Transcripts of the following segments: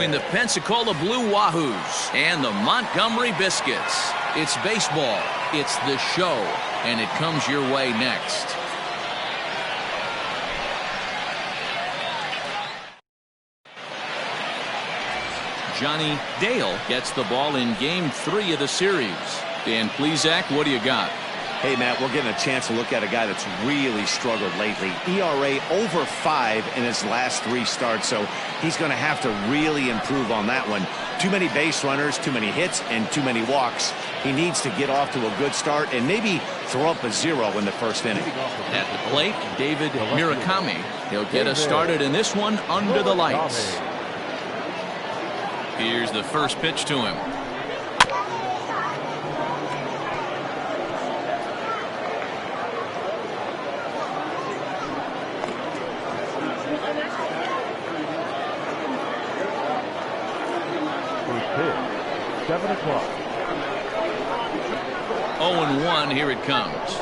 In the Pensacola Blue Wahoos and the Montgomery Biscuits. It's baseball, it's the show, and it comes your way next. Johnny Dale gets the ball in Game 3 of the series. Dan Plesac, what do you got? Hey, Matt, we're getting a chance to look at a guy that's really struggled lately. ERA over 5 in his last 3 starts, so he's going to have to really improve on that one. Too many base runners, too many hits, and too many walks. He needs to get off to a good start and maybe throw up a 0 in the first inning. At the plate, David Murakami. He'll get us started in this one under the lights. Here's the first pitch to him. First pitch, 7 o'clock. 0-1, here it comes.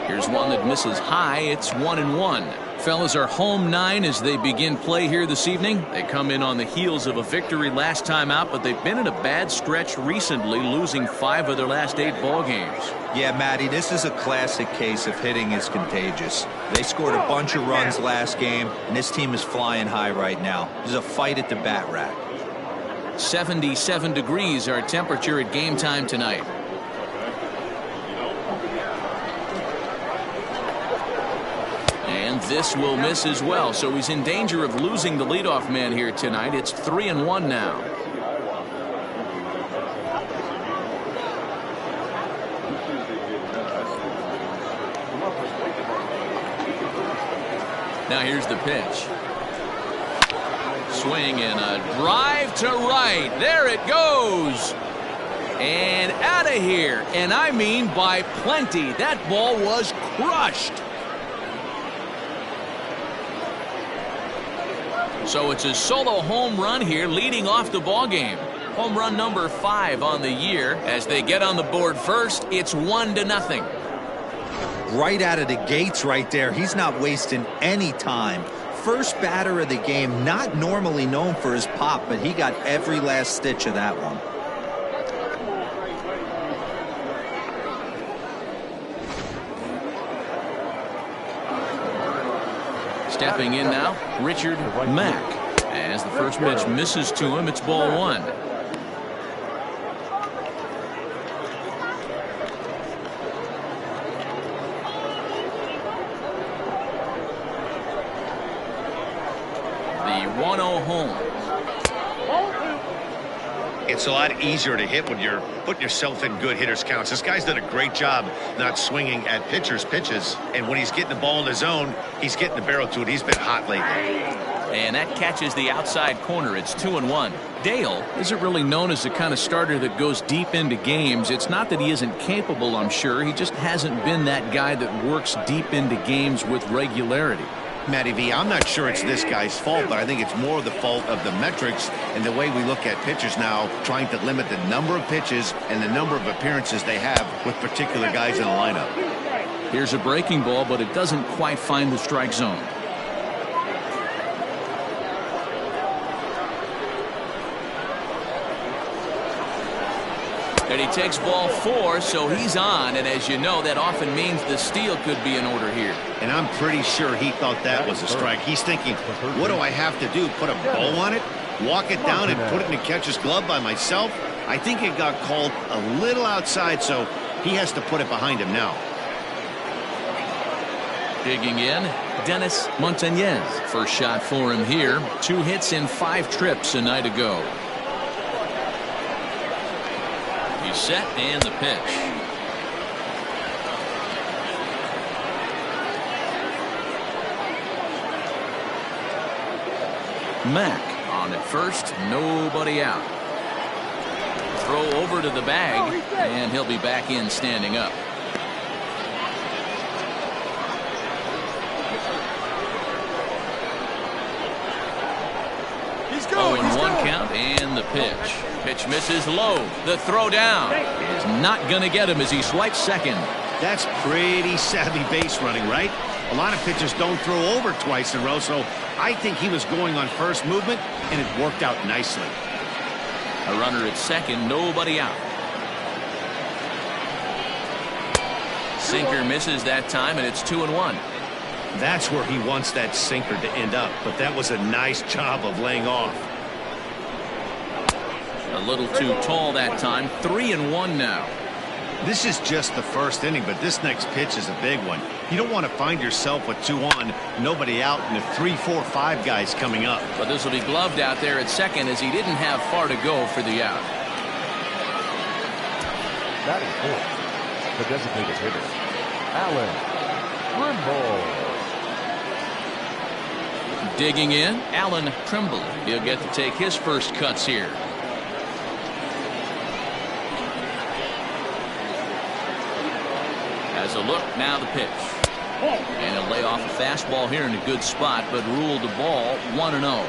Here's one that misses high. It's 1-1. Fellas are home 9 as they begin play here this evening. They come in on the heels of a victory last time out, but they've been in a bad stretch recently, losing 5 of their last 8 ball games. Yeah, Matty, this is a classic case of hitting is contagious. They scored a bunch of runs last game, and this team is flying high right now. There's a fight at the bat rack. 77 degrees our temperature at game time tonight. And this will miss as well, so he's in danger of losing the leadoff man here tonight. It's 3-1 now. Now here's the pitch. Swing and a drive to right. There it goes. And out of here. And I mean by plenty. That ball was crushed. So it's a solo home run here leading off the ball game. Home run number 5 on the year. As they get on the board first, it's 1-0. Right out of the gates right there. He's not wasting any time. First batter of the game, not normally known for his pop, but he got every last stitch of that one. Stepping in now, Richard Mack. As the first pitch misses to him, it's ball 1. The 1-0 home. It's a lot easier to hit when you're putting yourself in good hitters counts. This guy's done a great job not swinging at pitchers' pitches, and when he's getting the ball in his zone, he's getting the barrel to it. He's been hot lately. And that catches the outside corner. It's 2-1. Dale isn't really known as the kind of starter that goes deep into games. It's not that he isn't capable, I'm sure. He just hasn't been that guy that works deep into games with regularity. Matty V, I'm not sure it's this guy's fault, but I think it's more the fault of the metrics and the way we look at pitchers now, trying to limit the number of pitches and the number of appearances they have with particular guys in the lineup. Here's a breaking ball, but it doesn't quite find the strike zone. And he takes ball 4, so he's on, and as you know, that often means the steal could be in order here. And I'm pretty sure he thought that was a strike. He's thinking, what do I have to do? Put a bow on it? Walk it down and put it in the catcher's glove by myself? I think it got called a little outside, so he has to put it behind him now. Digging in, Dennis Montañez. First shot for him here. 2 hits in 5 trips a night ago. He's set, and the pitch. Mack on at first, nobody out. Throw over to the bag, and he'll be back in standing up. He's going. 0-1 count, and the pitch. Pitch misses low. The throw down is not going to get him as he swipes second. That's pretty savvy base running, right? A lot of pitchers don't throw over twice in a row, so I think he was going on first movement, and it worked out nicely. A runner at second, nobody out. Sinker misses that time, and it's 2-1. That's where he wants that sinker to end up, but that was a nice job of laying off. A little too tall that time. 3-1 now. This is just the first inning, but this next pitch is a big one. You don't want to find yourself with 2 on, nobody out, and the 3, 4, 5 guys coming up. But this will be gloved out there at second as he didn't have far to go for the out. Batting fourth, the designated hitter, Alan Trimble. Digging in, Alan Trimble. He'll get to take his first cuts here. As a look, now the pitch. And he'll lay off a fastball here in a good spot, but ruled the ball 1-0.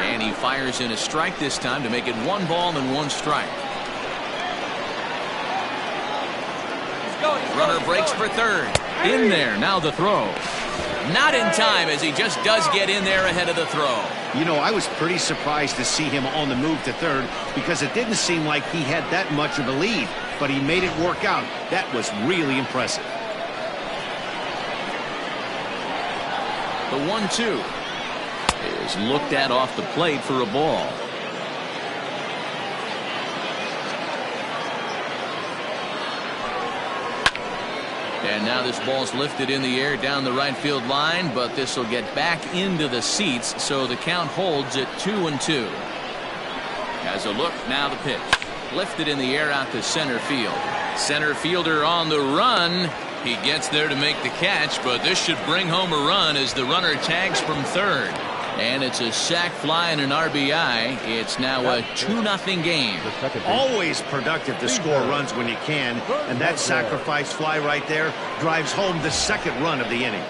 And he fires in a strike this time to make it 1 ball and 1 strike. Runner breaks for third. In there, now the throw. Not in time, as he just does get in there ahead of the throw. You know, I was pretty surprised to see him on the move to third because it didn't seem like he had that much of a lead, but he made it work out. That was really impressive. The 1-2 is looked at off the plate for a ball. And now this ball's lifted in the air down the right field line, but this will get back into the seats, so the count holds at 2-2. As a look, now the pitch. Lifted in the air out to center field. Center fielder on the run. He gets there to make the catch, but this should bring home a run as the runner tags from third. And it's a sac fly and an RBI. It's now a 2-0 game. Always productive to score runs when you can, and that sacrifice fly right there drives home the second run of the inning.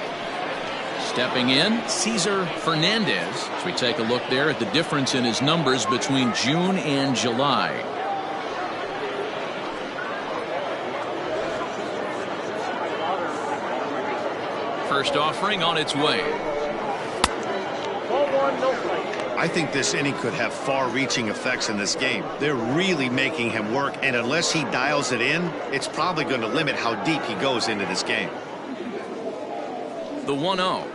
Stepping in, Cesar Fernandez. As we take a look there at the difference in his numbers between June and July. First offering on its way. I think this inning could have far-reaching effects in this game. They're really making him work, and unless he dials it in, it's probably going to limit how deep he goes into this game. The 1-0.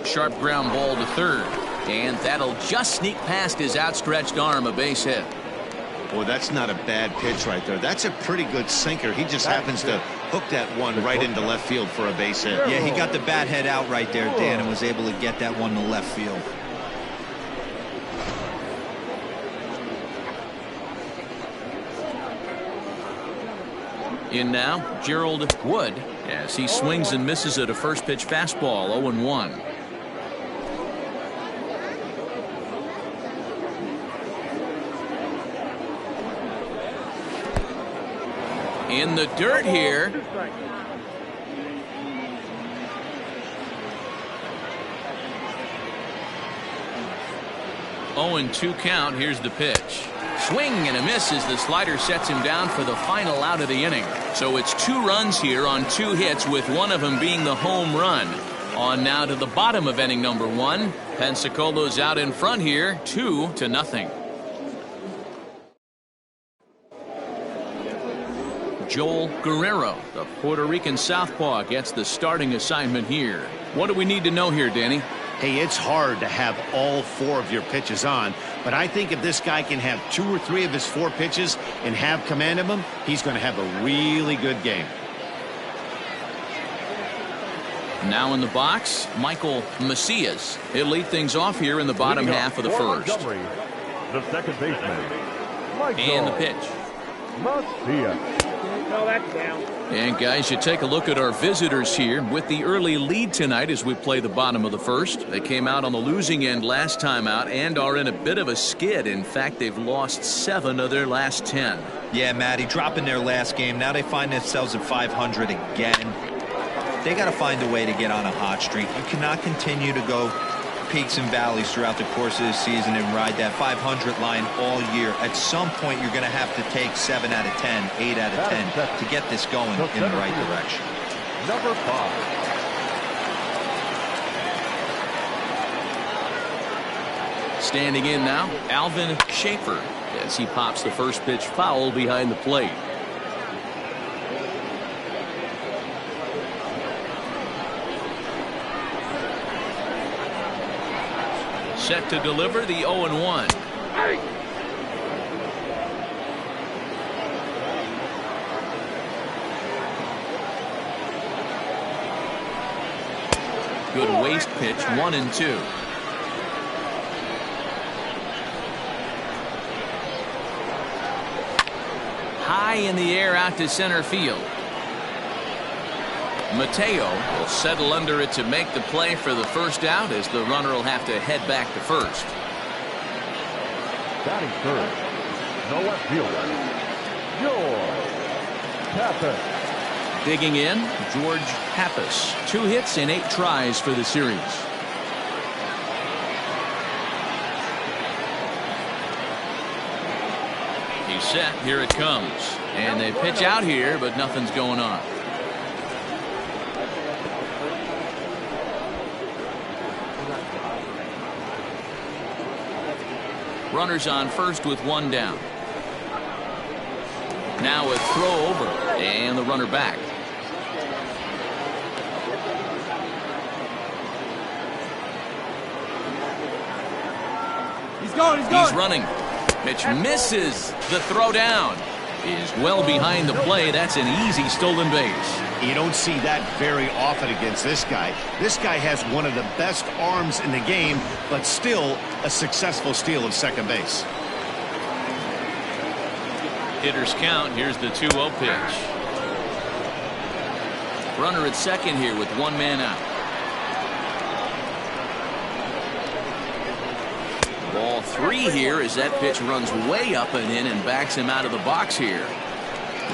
Sharp ground ball to third, and that'll just sneak past his outstretched arm, a base hit. Boy, that's not a bad pitch right there. That's a pretty good sinker. He just happens to hook that one right into left field for a base hit. Yeah, he got the bat head out right there, Dan, and was able to get that one to left field. In now, Gerald Wood, as he swings and misses at a first pitch fastball, 0-1. In the dirt here. Oh, and 2 count. Here's the pitch. Swing and a miss as the slider sets him down for the final out of the inning. So it's 2 runs here on 2 hits, with one of them being the home run. On now to the bottom of inning number 1. Pensacolo's out in front here, 2-0. Joel Guerrero, the Puerto Rican southpaw, gets the starting assignment here. What do we need to know here, Danny? Hey, it's hard to have all 4 of your pitches on, but I think if this guy can have 2 or 3 of his 4 pitches and have command of them, he's going to have a really good game. Now in the box, Michael Macias. He'll lead things off here in the bottom half of the first. The second baseman, And the pitch. Macias. And guys, you take a look at our visitors here with the early lead tonight as we play the bottom of the first. They came out on the losing end last time out and are in a bit of a skid. In fact, they've lost 7 of their last 10. Yeah, Matty, dropping their last game. Now they find themselves at 500 again. They got to find a way to get on a hot streak. You cannot continue to go peaks and valleys throughout the course of the season and ride that 500 line all year. At some point, you're going to have to take 7 out of 10, 8 out of 10 to get this going in the right direction. Number 5. Standing in now, Alvin Schaefer, as he pops the first pitch foul behind the plate. Set to deliver the 0-1. Good waist pitch, 1-2. High in the air out to center field. Mateo will settle under it to make the play for the first out, as the runner will have to head back to first. Batting third, no left fielder, George Pappas. Digging in, George Pappas. 2 hits in 8 tries for the series. He's set. Here it comes. And they pitch out here, but nothing's going on. Runners on first with 1 down. Now a throw over, and the runner back. He's going. He's running. Pitch misses. The throw down is well behind the play. That's an easy stolen base. You don't see that very often against this guy. This guy has one of the best arms in the game, but still a successful steal of second base. Hitters count. Here's the 2-0 pitch. Runner at second here with 1 man out. Ball 3 here as that pitch runs way up and in and backs him out of the box here.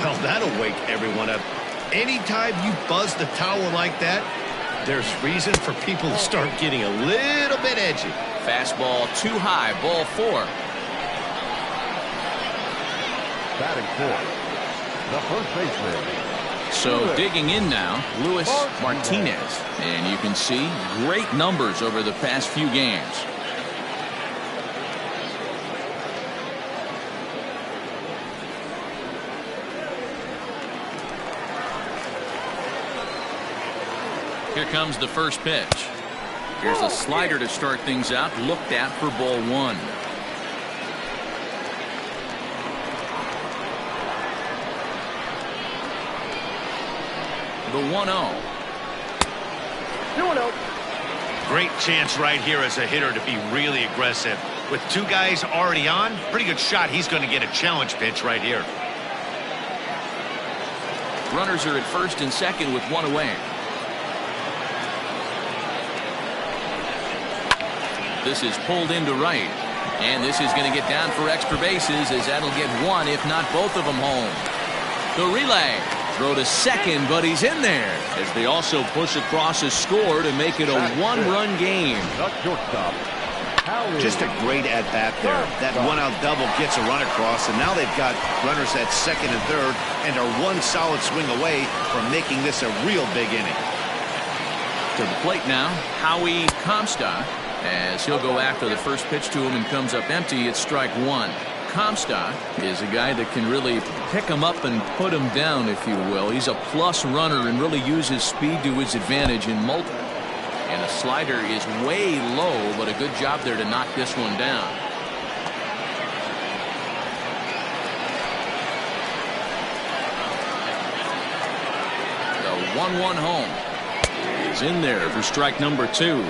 Well, that'll wake everyone up. Anytime you buzz the tower like that, there's reason for people to start getting a little bit edgy. Fastball too high, ball 4. Batting fourth, the first baseman. So digging in now, Luis Martinez. And you can see great numbers over the past few games. Here comes the first pitch. Here's a slider to start things out, looked at for ball 1. The 1-0. 2-0. Great chance right here as a hitter to be really aggressive. With 2 guys already on, pretty good shot. He's going to get a challenge pitch right here. Runners are at first and second with 1 away. This is pulled into right. And this is going to get down for extra bases, as that'll get 1, if not both of them, home. The relay. Throw to second, but he's in there, as they also push across a score to make it a 1-run game. Just a great at-bat there. That 1-out double gets a run across, and now they've got runners at second and third and are 1 solid swing away from making this a real big inning. To the plate now, Howie Comstock, as he'll go after the first pitch to him and comes up empty. It's strike 1. Comstock is a guy that can really pick him up and put him down, if you will. He's a plus runner and really uses speed to his advantage in multiple. And the slider is way low, but a good job there to knock this one down. The 1-1 home is in there for strike number 2.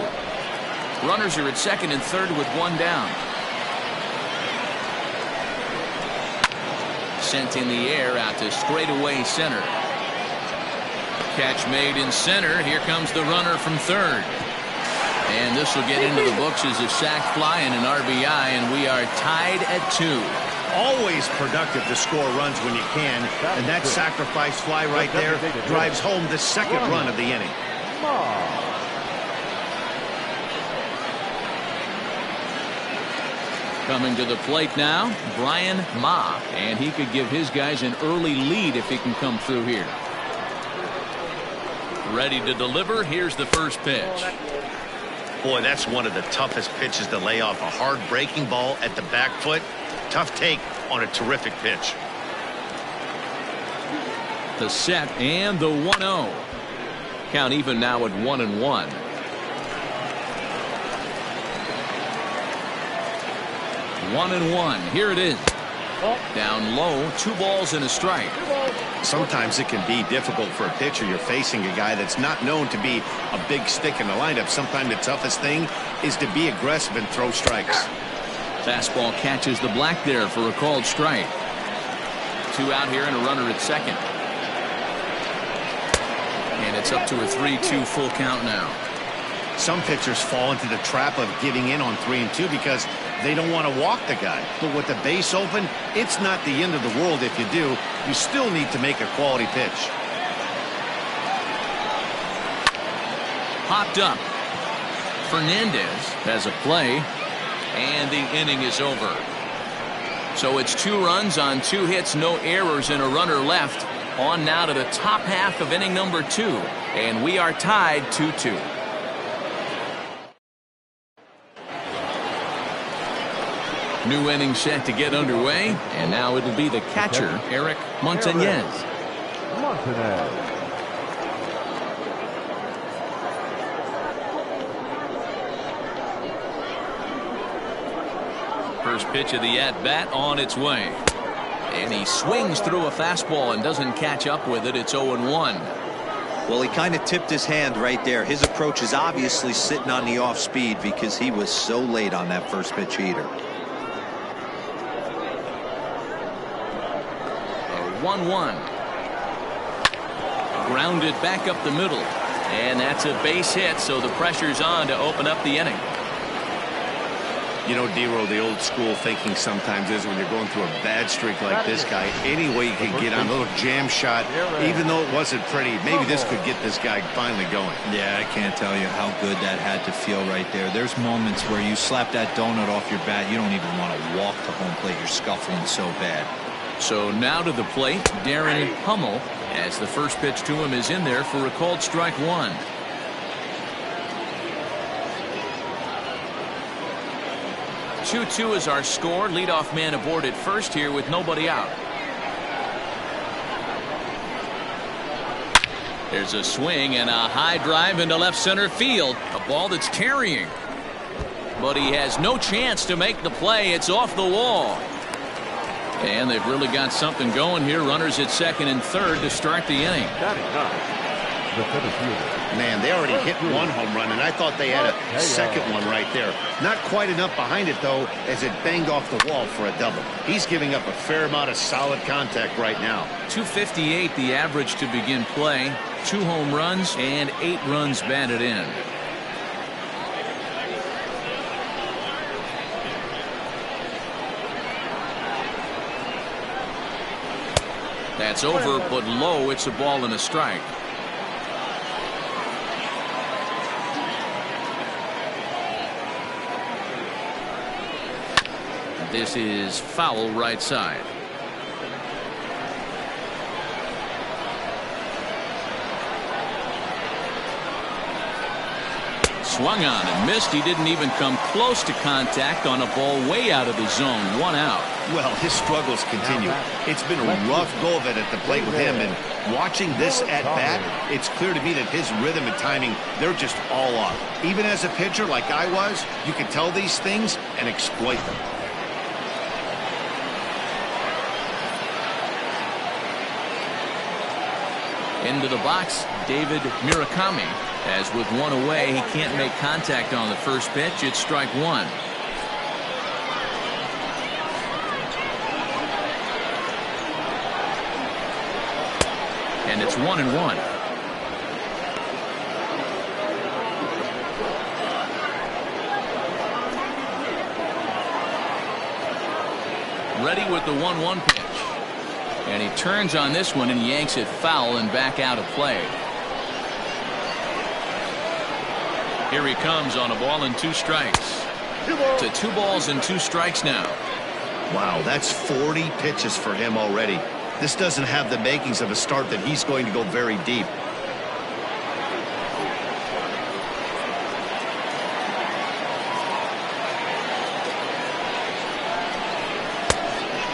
Runners are at second and third with 1 down. Sent in the air out to straightaway center. Catch made in center. Here comes the runner from third. And this will get into the books as a sac fly and an RBI, and we are tied at 2. Always productive to score runs when you can, and that sacrifice fly right there drives home the second run of the inning. Coming to the plate now, Brian Ma, and he could give his guys an early lead if he can come through here. Ready to deliver. Here's the first pitch. Boy, that's one of the toughest pitches to lay off. A hard breaking ball at the back foot. Tough take on a terrific pitch. The set and the 1-0. Count even now at 1-1. One and one. Here it is. Down low, 2 balls and a strike. Sometimes it can be difficult for a pitcher. You're facing a guy that's not known to be a big stick in the lineup. Sometimes the toughest thing is to be aggressive and throw strikes. Fastball catches the black there for a called strike. 2 out here and a runner at second. And it's up to a 3-2 full count now. Some pitchers fall into the trap of giving in on 3 and 2 because they don't want to walk the guy. But with the base open, it's not the end of the world if you do. You still need to make a quality pitch. Popped up. Fernandez has a play, and the inning is over. So it's 2 runs on 2 hits, no errors, and a runner left. On now to the top half of inning number 2, and we are tied 2-2. New inning set to get underway, and now it'll be the catcher, Eric Montañez. First pitch of the at-bat on its way. And he swings through a fastball and doesn't catch up with it. It's 0-1. Well, he kind of tipped his hand right there. His approach is obviously sitting on the off speed because he was so late on that first pitch heater. 1-1. Grounded back up the middle. And that's a base hit, so the pressure's on to open up the inning. You know, D-Row, the old school thinking sometimes is when you're going through a bad streak like this guy, any way you can get on a little jam shot, even though it wasn't pretty, maybe this could get this guy finally going. Yeah, I can't tell you how good that had to feel right there. There's moments where you slap that donut off your bat, you don't even want to walk to home plate. You're scuffling so bad. So now to the plate, Darren Hummel, as the first pitch to him is in there for a called strike 1. Two is our score. Leadoff man aboard at first here with nobody out. There's a swing and a high drive into left center field. A ball that's carrying. But he has no chance to make the play. It's off the wall. And they've really got something going here. Runners at second and third to start the inning. Man, they already hit 1 home run, and I thought they had a second one right there. Not quite enough behind it, though, as it banged off the wall for a double. He's giving up a fair amount of solid contact right now. 258 the average to begin play. 2 home runs and 8 runs batted in. That's over, but low. It's a ball and a strike. This is foul right side. Swung on and missed. He didn't even come close to contact on a ball way out of the zone. 1 out. Well, his struggles continue. It's been a rough go of it at the plate with him, and watching this at bat, it's clear to me that his rhythm and timing, they're just all off. Even as a pitcher like I was, you can tell these things and exploit them. Into the box, David Murakami. As with 1 away, he can't make contact on the first pitch. It's strike 1. And it's 1-1. Ready with the 1-1 pitch. And he turns on this one and yanks it foul and back out of play. Here he comes on a ball and 2 strikes. To 2 balls and 2 strikes now. Wow, that's 40 pitches for him already. This doesn't have the makings of a start that he's going to go very deep.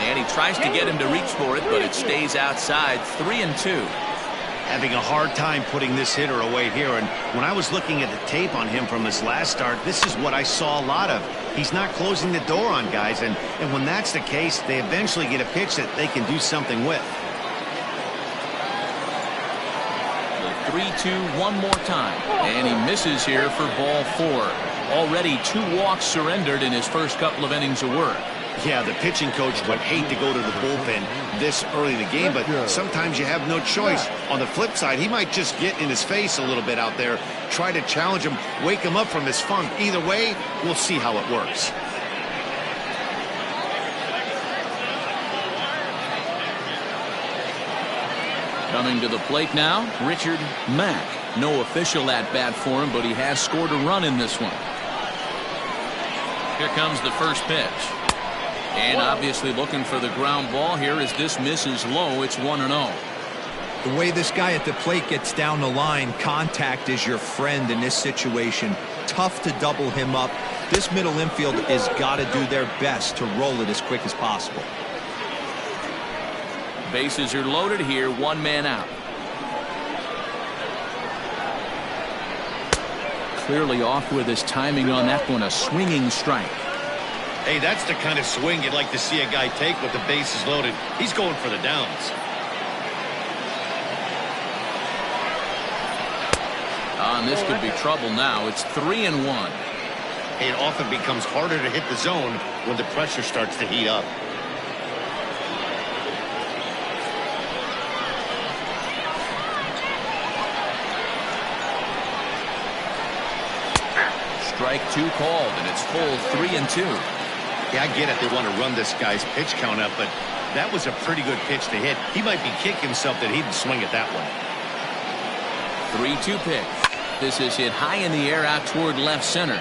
And he tries to get him to reach for it, but it stays outside. 3-2. Having a hard time putting this hitter away here, and when I was looking at the tape on him from his last start, this is what I saw a lot of. He's not closing the door on guys, and when that's the case, they eventually get a pitch that they can do something with. The 3-2 one more time, and he misses here for ball 4. Already 2 walks surrendered in his first couple of innings of work. Yeah, the pitching coach would hate to go to the bullpen this early in the game, but sometimes you have no choice. On the flip side, he might just get in his face a little bit out there, try to challenge him, wake him up from his funk. Either way, we'll see how it works. Coming to the plate now, Richard Mack. No official at bat for him, but he has scored a run in this one. Here comes the first pitch. And obviously looking for the ground ball here as this misses low. It's 1-0. The way this guy at the plate gets down the line, contact is your friend in this situation. Tough to double him up. This middle infield has got to do their best to roll it as quick as possible. Bases are loaded here. 1 man out. Clearly off with his timing on that one. A swinging strike. Hey, that's the kind of swing you'd like to see a guy take with the bases loaded. He's going for the downs. And this could be trouble now. It's 3-1. It often becomes harder to hit the zone when the pressure starts to heat up. Strike 2 called, and it's full 3-2. Yeah, I get it. They want to run this guy's pitch count up, but that was a pretty good pitch to hit. He might be kicking himself that he didn't swing at that one. 3-2 pitch. This is hit high in the air out toward left center.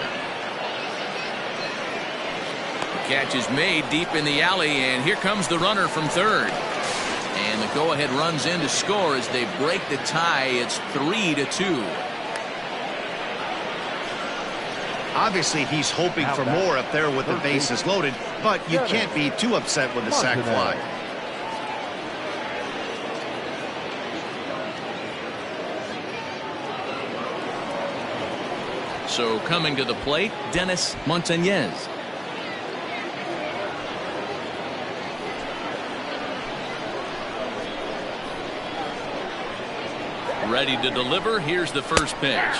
The catch is made deep in the alley, and here comes the runner from third. And the go-ahead runs in to score as they break the tie. It's 3-2. Obviously, he's hoping for more up there with the bases loaded, but you can't be too upset with the sac fly. So coming to the plate, Dennis Montañez. Ready to deliver. Here's the first pitch.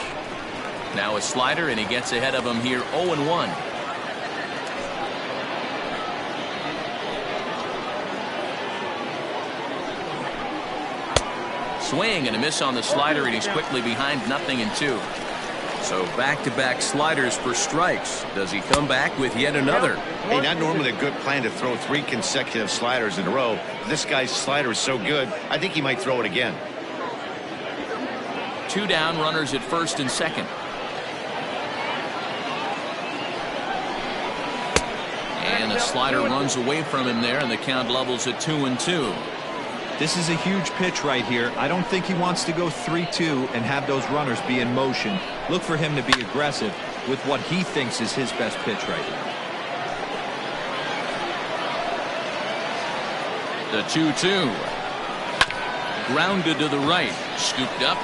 Now a slider, and he gets ahead of him here. 0-1. Swing and a miss on the slider, and he's quickly behind 0-2. So back-to-back sliders for strikes. Does he come back with yet another? Hey, not normally a good plan to throw 3 consecutive sliders in a row. This guy's slider is so good, I think he might throw it again. 2 down, runners at first and second. And the slider runs away from him there, and the count levels at 2-2. This is a huge pitch right here. I don't think he wants to go 3-2 and have those runners be in motion. Look for him to be aggressive with what he thinks is his best pitch right now. The 2-2. Grounded to the right. Scooped up.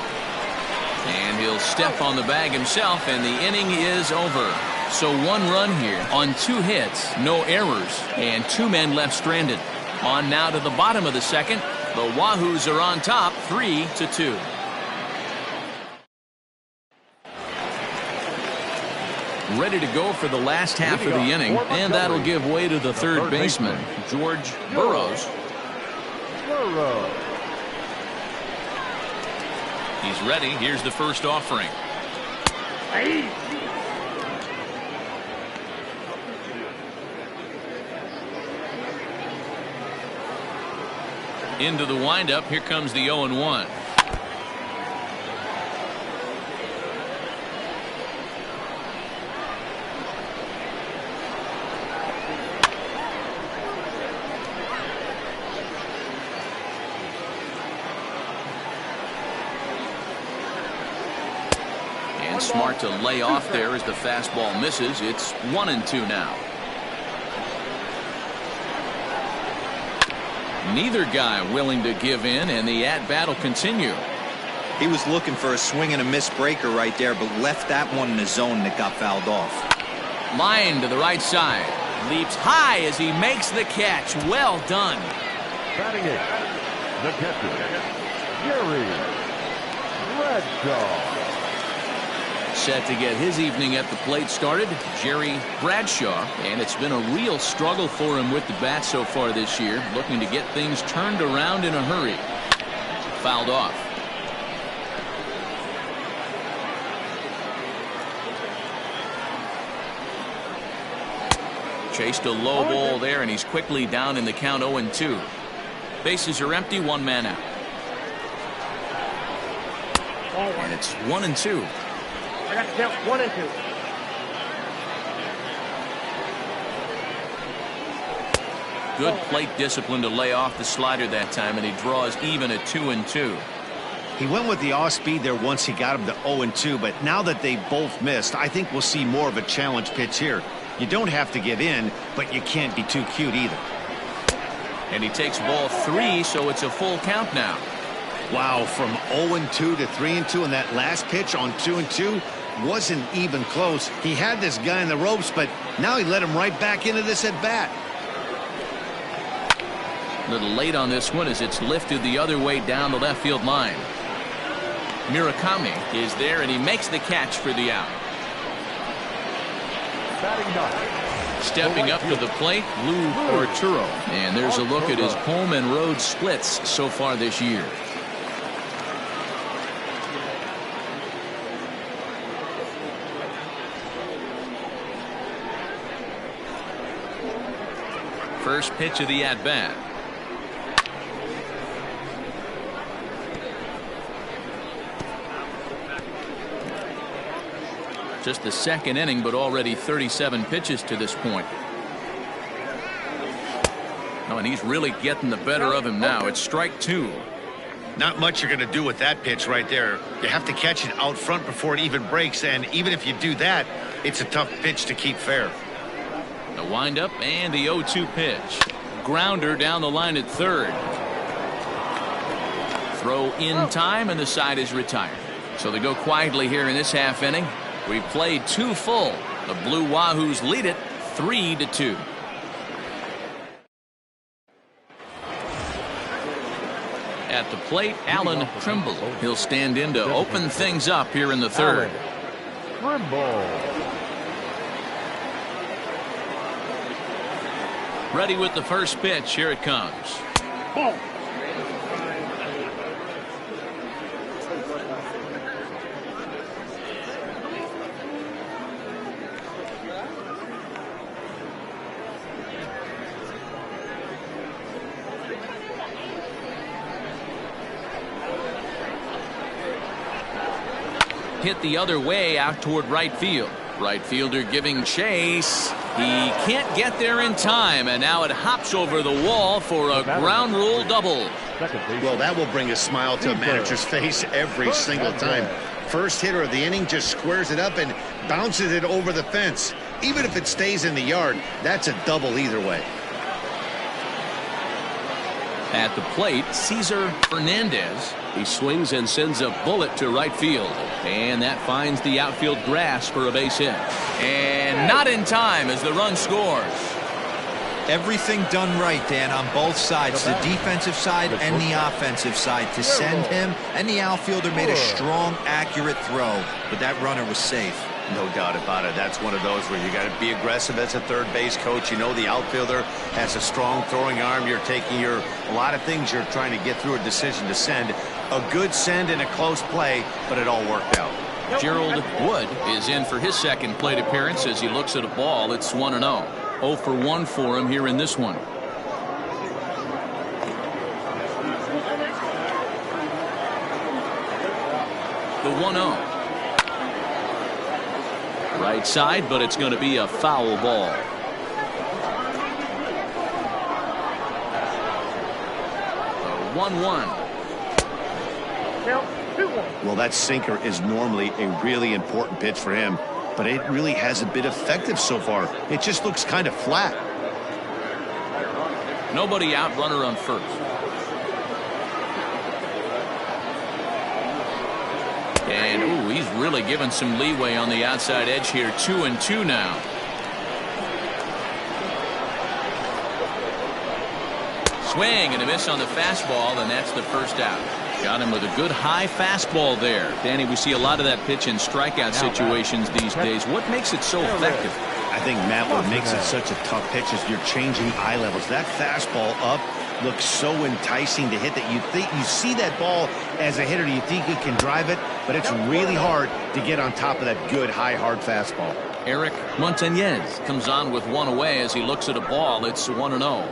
And he'll step on the bag himself, and the inning is over. So 1 run here on 2 hits, no errors, and 2 men left stranded. On now to the bottom of the second. The Wahoos are on top, 3-2. Ready to go for the last half of the inning, and that'll give way to the third baseman, George Burroughs. He's ready. Here's the first offering. Into the windup. Here comes the 0-1. And smart to lay off there as the fastball misses. It's 1-2 now. Neither guy willing to give in, and the at-bat will continue. He was looking for a swing and a miss breaker right there, but left that one in the zone that got fouled off. Line to the right side. Leaps high as he makes the catch. Well done. Batting it, the catcher, Jerry Bradshaw. Set to get his evening at the plate started, Jerry Bradshaw, and it's been a real struggle for him with the bat so far this year, looking to get things turned around in a hurry. Fouled off. Chased a low ball there, and he's quickly down in the count 0-2. Bases are empty, one man out. And it's 1-2. I got to count 1-2. Good plate discipline to lay off the slider that time, and he draws even at 2-2. He went with the off speed there once he got him to 0-2, but now that they both missed, I think we'll see more of a challenge pitch here. You don't have to give in, but you can't be too cute either. And he takes ball 3, so it's a full count now. Wow, from 0-2 to 3-2 in that last pitch on 2-2 wasn't even close. He had this guy in the ropes, but now he let him right back into this at bat. A little late on this one as it's lifted the other way down the left field line. Murakami is there, and he makes the catch for the out. Stepping up to the plate, Lou Arturo, and there's a look at his home and road splits so far this year. First pitch of the at-bat. Just the second inning, but already 37 pitches to this point. Oh, and he's really getting the better of him now. It's strike 2. Not much you're going to do with that pitch right there. You have to catch it out front before it even breaks, and even if you do that, it's a tough pitch to keep fair. The windup and the 0-2 pitch. Grounder down the line at third. Throw in time, and the side is retired. So they go quietly here in this half inning. We played 2 full. The Blue Wahoos lead it 3-2. At the plate, Alan Trimble. He'll stand in to open things up here in the third. Trimble. Ready with the first pitch. Here it comes. Ball. Hit the other way out toward right field. Right fielder giving chase. He can't get there in time, and now it hops over the wall for a ground rule double. Well, that will bring a smile to a manager's face every single time. First hitter of the inning just squares it up and bounces it over the fence. Even if it stays in the yard, that's a double either way. At the plate, Cesar Fernandez. He swings and sends a bullet to right field. And that finds the outfield grass for a base hit. And not in time as the run scores. Everything done right, Dan, on both sides, the defensive side and the offensive side, to send him, and the outfielder made a strong, accurate throw, but that runner was safe. No doubt about it. That's one of those where you got to be aggressive as a third base coach. You know the outfielder has a strong throwing arm. You're taking a lot of things you're trying to get through a decision to send. A good send and a close play, but it all worked out. Gerald Wood is in for his second plate appearance as he looks at a ball. It's 1-0. 0 for 1 for him here in this one. The 1-0. Right side, but it's going to be a foul ball. The 1-1. Well, that sinker is normally a really important pitch for him, but it really hasn't been effective so far. It just looks kind of flat. Nobody out, runner on first. And ooh, he's really given some leeway on the outside edge here. 2-2 now. Swing and a miss on the fastball, and that's the first out. Got him with a good high fastball there. Danny, we see a lot of that pitch in strikeout situations these days. What makes it so effective? I think, Matt, what makes it such a tough pitch is you're changing eye levels. That fastball up looks so enticing to hit that you see that ball as a hitter, you think you can drive it, but it's really hard to get on top of that good high hard fastball. Eric Montañez comes on with one away as he looks at a ball. It's 1-0.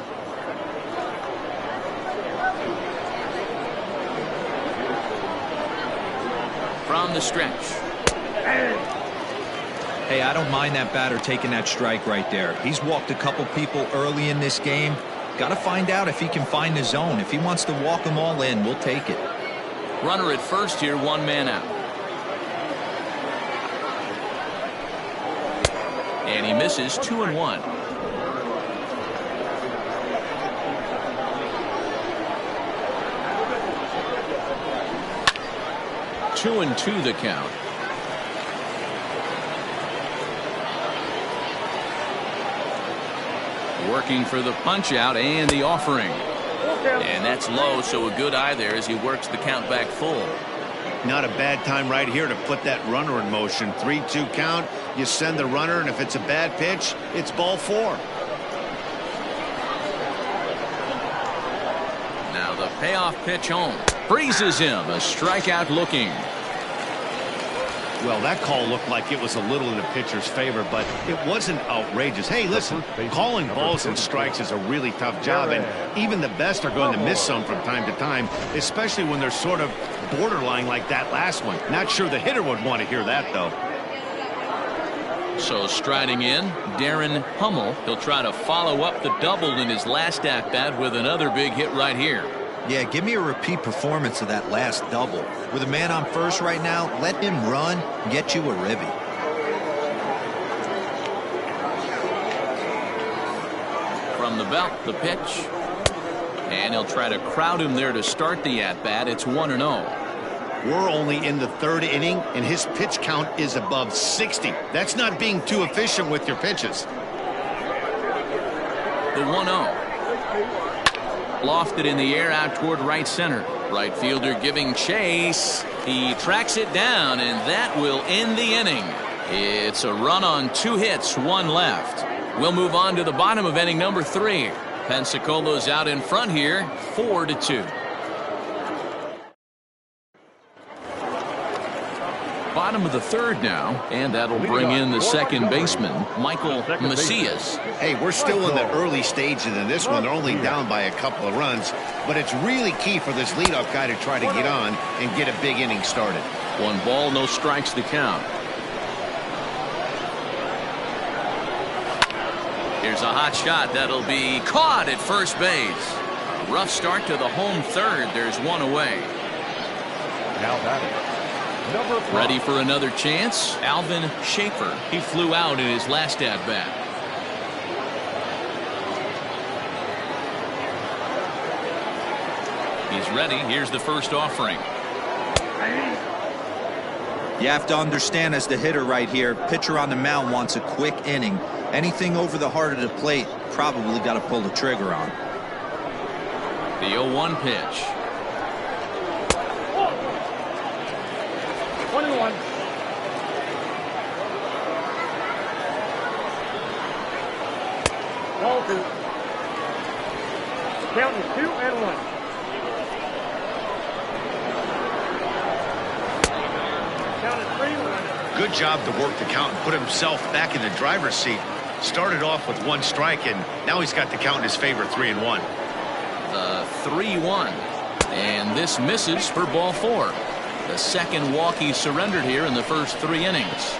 From the stretch. Hey, I don't mind that batter taking that strike right there. He's walked a couple people early in this game. Got to find out if he can find the zone. If he wants to walk them all in, we'll take it. Runner at first here, one man out. And he misses. 2-1. Two and two the count. Working for the punch out and the offering. And that's low, so a good eye there as he works the count back full. Not a bad time right here to put that runner in motion. 3-2 count. You send the runner, and if it's a bad pitch, it's ball 4. Now the payoff pitch home. Freezes him. A strikeout looking. Well, that call looked like it was a little in the pitcher's favor, but it wasn't outrageous. Hey, listen, calling balls and strikes is a really tough job, and even the best are going to miss some from time to time, especially when they're sort of borderline like that last one. Not sure the hitter would want to hear that, though. So striding in, Darren Hummel. He'll try to follow up the double in his last at-bat with another big hit right here. Yeah, give me a repeat performance of that last double. With a man on first right now, let him run, get you a ribby. From the belt, the pitch. And he'll try to crowd him there to start the at-bat. It's 1-0. We're only in the 3rd inning, and his pitch count is above 60. That's not being too efficient with your pitches. The 1-0. Lofted in the air out toward right center. Right fielder giving chase. He tracks it down, and that will end the inning. It's a run on 2 hits, 1 left. We'll move on to the bottom of inning number 3. Pensacolo's out in front here, 4-2. Bottom of the 3rd now, and that'll bring in the second baseman, Michael Macias. Hey, we're still in the early stages in this one. They're only down by a couple of runs, but it's really key for this leadoff guy to try to get on and get a big inning started. 1 ball, no strikes to count. Here's a hot shot that'll be caught at first base. A rough start to the home 3rd. There's 1 away. Now batting. Ready for another chance. Alvin Schaefer. He flew out in his last at bat. He's ready. Here's the first offering. You have to understand, as the hitter right here, pitcher on the mound wants a quick inning. Anything over the heart of the plate, probably got to pull the trigger on. The 0-1 pitch. 1-1. Ball 2. Count is 2-1. Count is 3-1. Good job to work the count and put himself back in the driver's seat. Started off with 1 strike, and now he's got the count in his favor, 3-1. The 3-1. And this misses for ball 4. The second walk he surrendered here in the first 3 innings.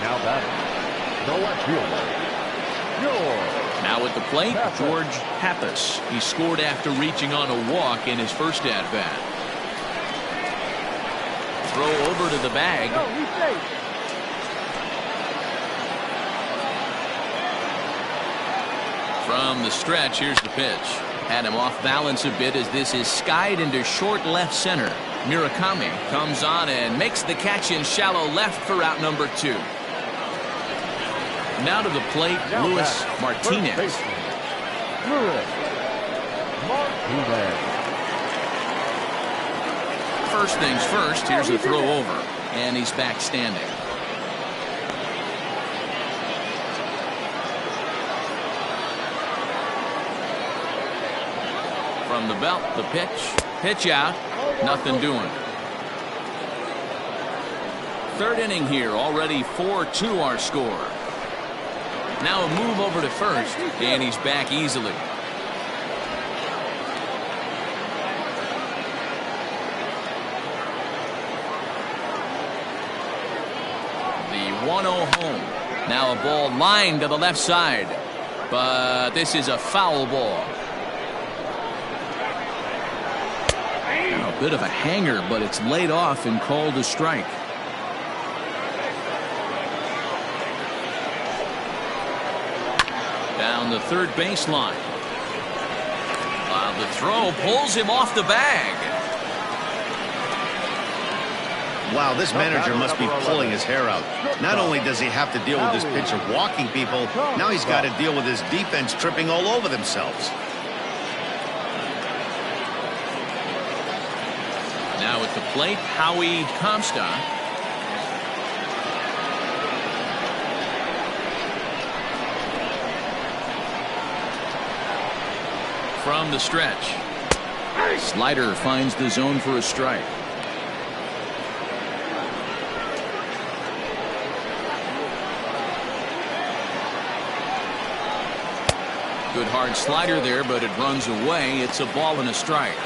Now batting. The left fielder. Now at the plate, George Pappas. He scored after reaching on a walk in his first at-bat. Throw over to the bag. From the stretch, here's the pitch. Had him off balance a bit as this is skied into short left center. Murakami comes on and makes the catch in shallow left for out number 2. Now to the plate, Luis Martinez. First things first, here's a throw over, and he's back standing. From the belt, the pitch out, nothing doing. Third inning here, already 4-2 our score. Now a move over to first, and he's back easily. The 1-0 home. Now a ball lined to the left side, but this is a foul ball. A bit of a hanger, but it's laid off and called a strike. Down the third baseline. The throw pulls him off the bag. Wow, this manager must be pulling his hair out. Not only does he have to deal with his pitcher walking people, now he's got to deal with his defense tripping all over themselves. Now at the plate, Howie Comstock. From the stretch. Slider finds the zone for a strike. Good hard slider there, but it runs away. It's a ball and a strike.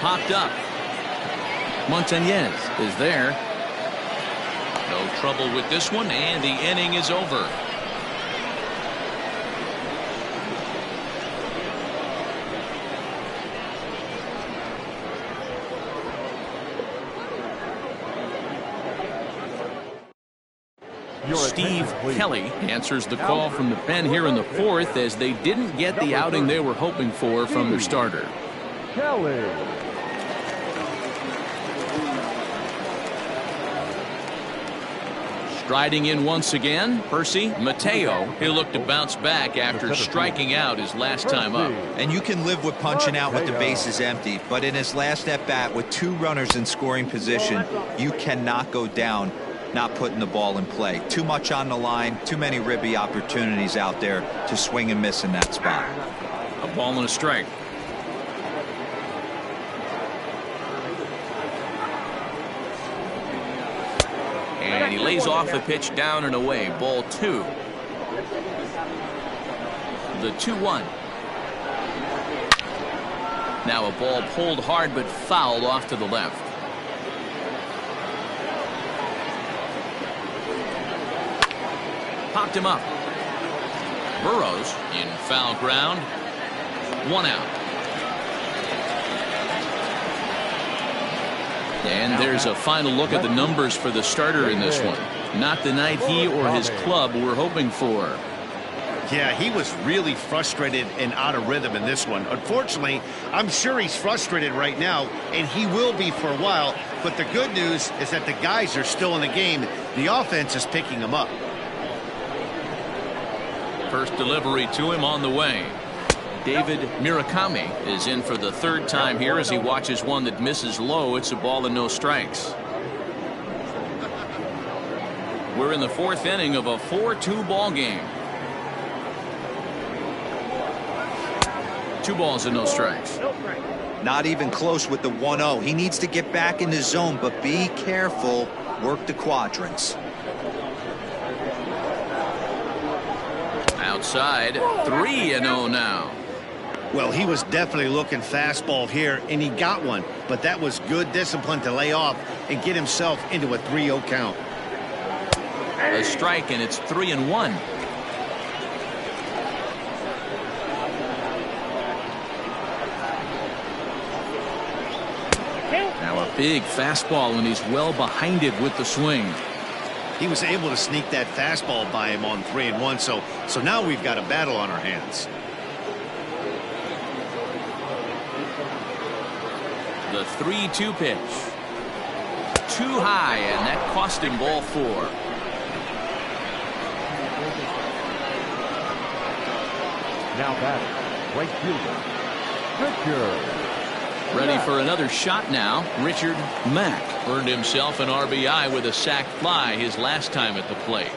Popped up. Montañez is there. No trouble with this one, and the inning is over. Steve Kelly answers the call from the pen here in the fourth as they didn't get the outing they were hoping for from their starter. Kelly. Striding in once again, Percy Mateo. He'll look to bounce back after striking out his last time up. And you can live with punching out with the bases empty, but in his last at bat with 2 runners in scoring position, you cannot go down not putting the ball in play. Too much on the line, too many ribby opportunities out there to swing and miss in that spot. A ball and a strike. And he lays off the pitch down and away. Ball 2. The 2-1. Now a ball pulled hard but fouled off to the left. Popped him up. Burrows in foul ground. 1 out. And there's a final look at the numbers for the starter in this one. Not the night he or his club were hoping for. Yeah, he was really frustrated and out of rhythm in this one. Unfortunately, I'm sure he's frustrated right now, and he will be for a while. But the good news is that the guys are still in the game. The offense is picking them up. First delivery to him on the way. David Murakami is in for the 3rd time here as he watches one that misses low. It's a ball and no strikes. We're in the 4th inning of a 4-2 ball game. 2 balls and no strikes. Not even close with the 1-0. He needs to get back in the zone, but be careful. Work the quadrants. Outside, 3-0 now. Well, he was definitely looking fastball here, and he got one. But that was good discipline to lay off and get himself into a 3-0 count. A strike, and it's 3-1. Now a big fastball, and he's well behind it with the swing. He was able to sneak that fastball by him on 3-1, so now we've got a battle on our hands. The 3-2 pitch. Too high, and that cost him ball 4. Now batting, right fielder, Richard. Ready for another shot now. Richard Mack earned himself an RBI with a sac fly his last time at the plate.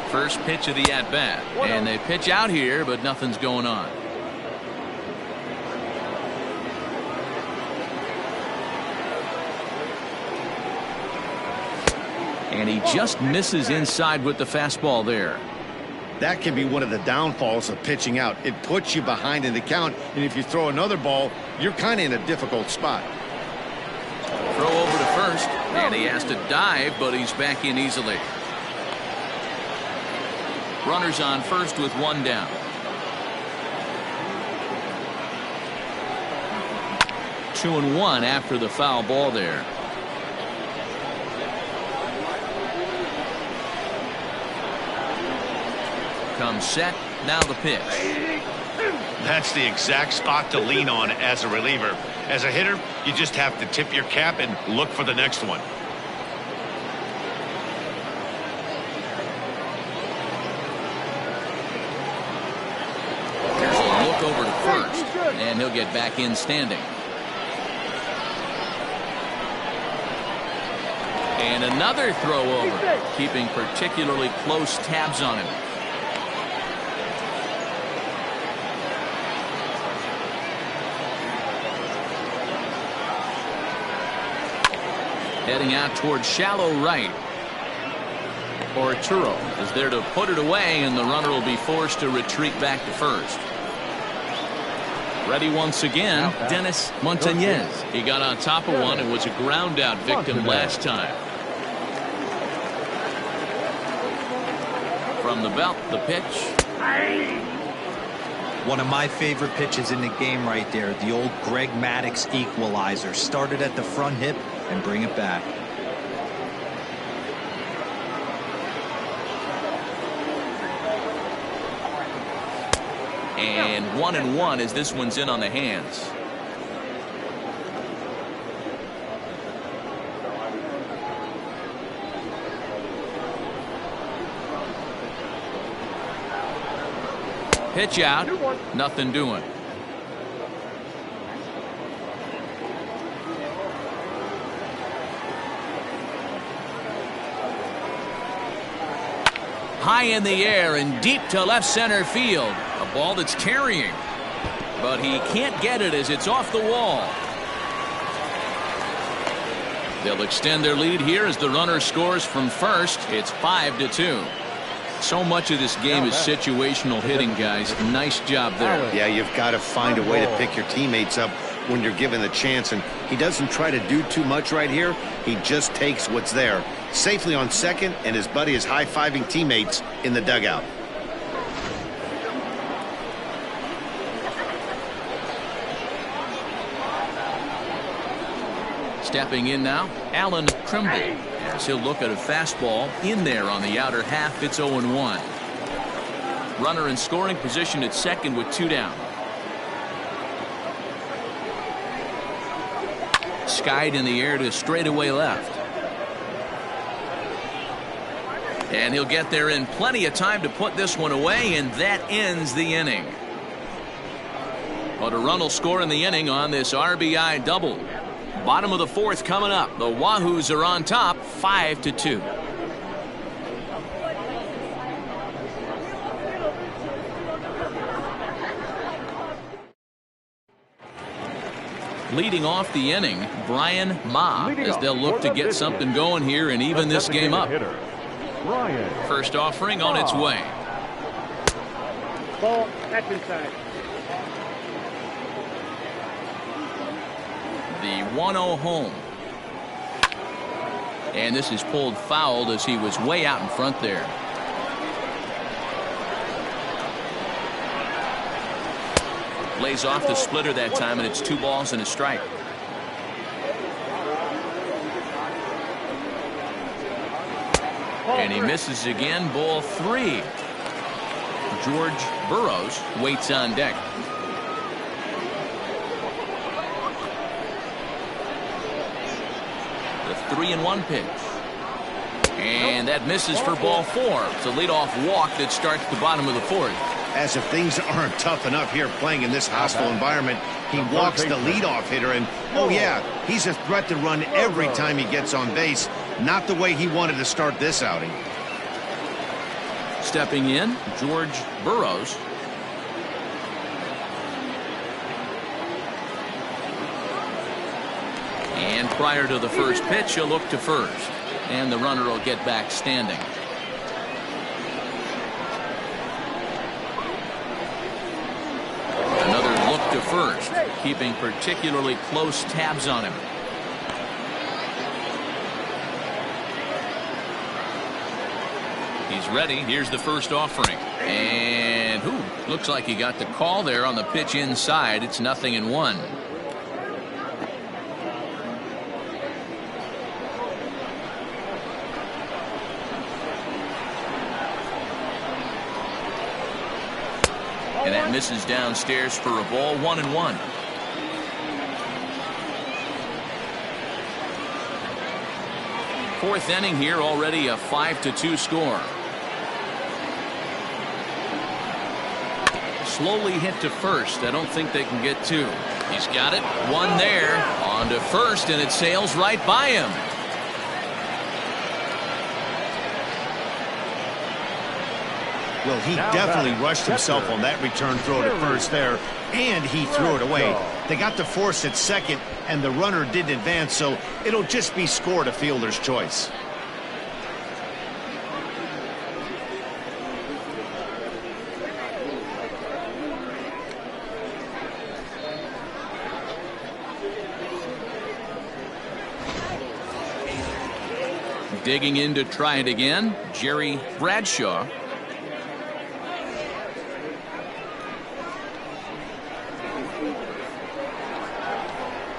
First pitch of the at-bat, and they pitch out here, but nothing's going on. And he just misses inside with the fastball there. That can be one of the downfalls of pitching out. It puts you behind in the count, and if you throw another ball, you're kind of in a difficult spot. Throw over to first, and he has to dive, but he's back in easily. Runners on first with 1 down. Two and 1 after the foul ball there. Comes set, now the pitch. That's the exact spot to lean on as a reliever. As a hitter, you just have to tip your cap and look for the next one. Here's a look over to first, and he'll get back in standing. And another throw over, keeping particularly close tabs on him. Heading out towards shallow right. Arturo is there to put it away, and the runner will be forced to retreat back to first. Ready once again, Dennis Montañez. He got on top of one and was a ground out victim last time. From the belt, the pitch. One of my favorite pitches in the game right there. The old Greg Maddux equalizer. Started at the front hip and bring it back. And 1-1 as this one's in on the hands. Pitch out, nothing doing. High in the air and deep to left center field. A ball that's carrying, but he can't get it as it's off the wall. They'll extend their lead here as the runner scores from first. It's 5-2. So much of this game is situational hitting, guys. Nice job there. Yeah, you've got to find a way to pick your teammates up when you're given the chance, and he doesn't try to do too much right here. He just takes what's there. Safely on second, and his buddy is high-fiving teammates in the dugout. Stepping in now, Alan Trimble, as he'll look at a fastball in there on the outer half. It's 0-1. Runner in scoring position at second with 2 down. Skied in the air to straightaway left. And he'll get there in plenty of time to put this one away, and that ends the inning. But a run will score in the inning on this RBI double. Bottom of the 4th coming up. The Wahoos are on top, 5-2. Leading off the inning, Brian Ma, as they'll look to get something going here and even this game up. First offering on its way. Ball, that's inside. The 1-0 home. And this is pulled fouled as he was way out in front there. lays off the splitter that time, and it's 2 balls and a strike. And he misses again. Ball 3. George Burroughs waits on deck. The 3-1 pitch. And that misses for ball 4. It's a leadoff walk that starts the bottom of the 4th. As if things aren't tough enough here playing in this hostile environment, he walks the leadoff hitter, and oh yeah, he's a threat to run every time he gets on base. Not the way he wanted to start this outing. Stepping in, George Burroughs. And prior to the first pitch, he'll look to first. And the runner will get back standing. Another look to first, keeping particularly close tabs on him. He's ready. Here's the first offering. And looks like he got the call there on the pitch inside. It's 0-1. And that misses downstairs for a ball. 1-1. Fourth inning here, already a 5-2 score. Slowly hit to first. I don't think they can get 2. He's got it. 1 there. On to first, and it sails right by him. Well, he definitely rushed himself on that return throw to first there, and he threw it away. They got to force at second, and the runner didn't advance, so it'll just be scored a fielder's choice. Digging in to try it again, Jerry Bradshaw.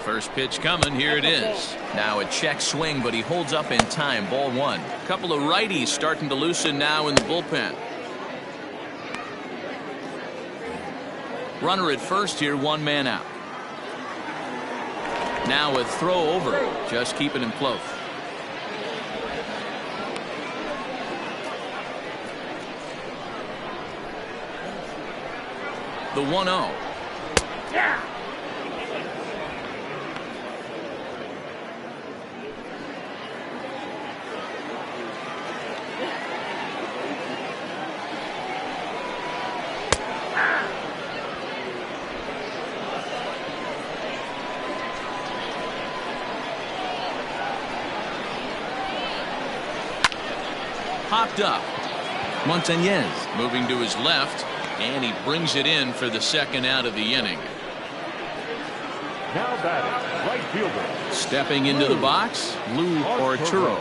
First pitch coming. Here it is. Now a check swing, but he holds up in time. Ball 1. A couple of righties starting to loosen now in the bullpen. Runner at first here, 1 man out. Now a throw over, just keeping him close. The 1-0. Yeah. Popped up. Montañez moving to his left, and he brings it in for the second out of the inning. Now batting, right fielder. Stepping into the box, Lou Arturo.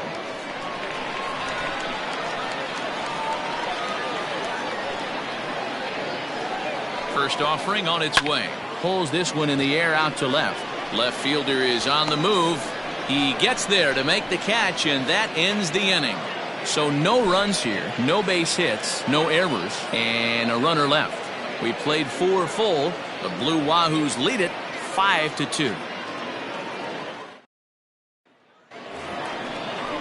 First offering on its way. Pulls this one in the air out to left. Left fielder is on the move. He gets there to make the catch, and that ends the inning. So no runs here, no base hits, no errors, and a runner left. We played 4 full. The Blue Wahoos lead it 5-2.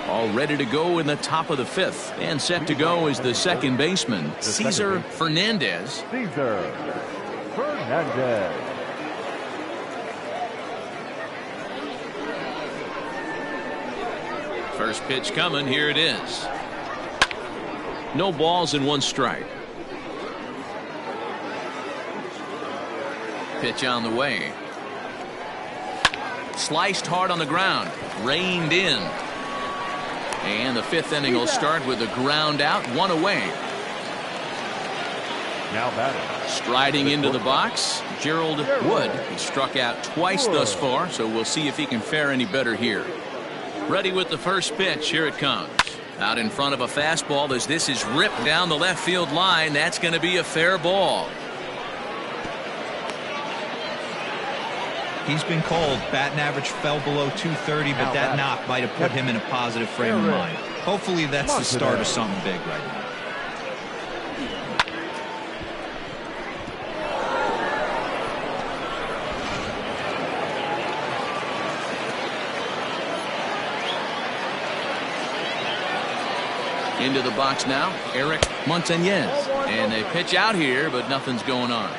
All ready to go in the top of the 5th, and set to go is the second baseman, Cesar Fernandez. Cesar Fernandez. First pitch coming. Here it is. No balls and 1 strike. Pitch on the way. Sliced hard on the ground. Reined in. And the 5th inning will start with a ground out, 1 away. Now batting. Striding into the box, Gerald Wood. He struck out twice thus far, so we'll see if he can fare any better here. Ready with the first pitch. Here it comes. Out in front of a fastball as this is ripped down the left field line. That's going to be a fair ball. He's been cold. Batting average fell below 230, but that knock might have put him in a positive frame of mind. Hopefully that's the start of something big right now. Into the box now, Eric Montañez. And they pitch out here, but nothing's going on.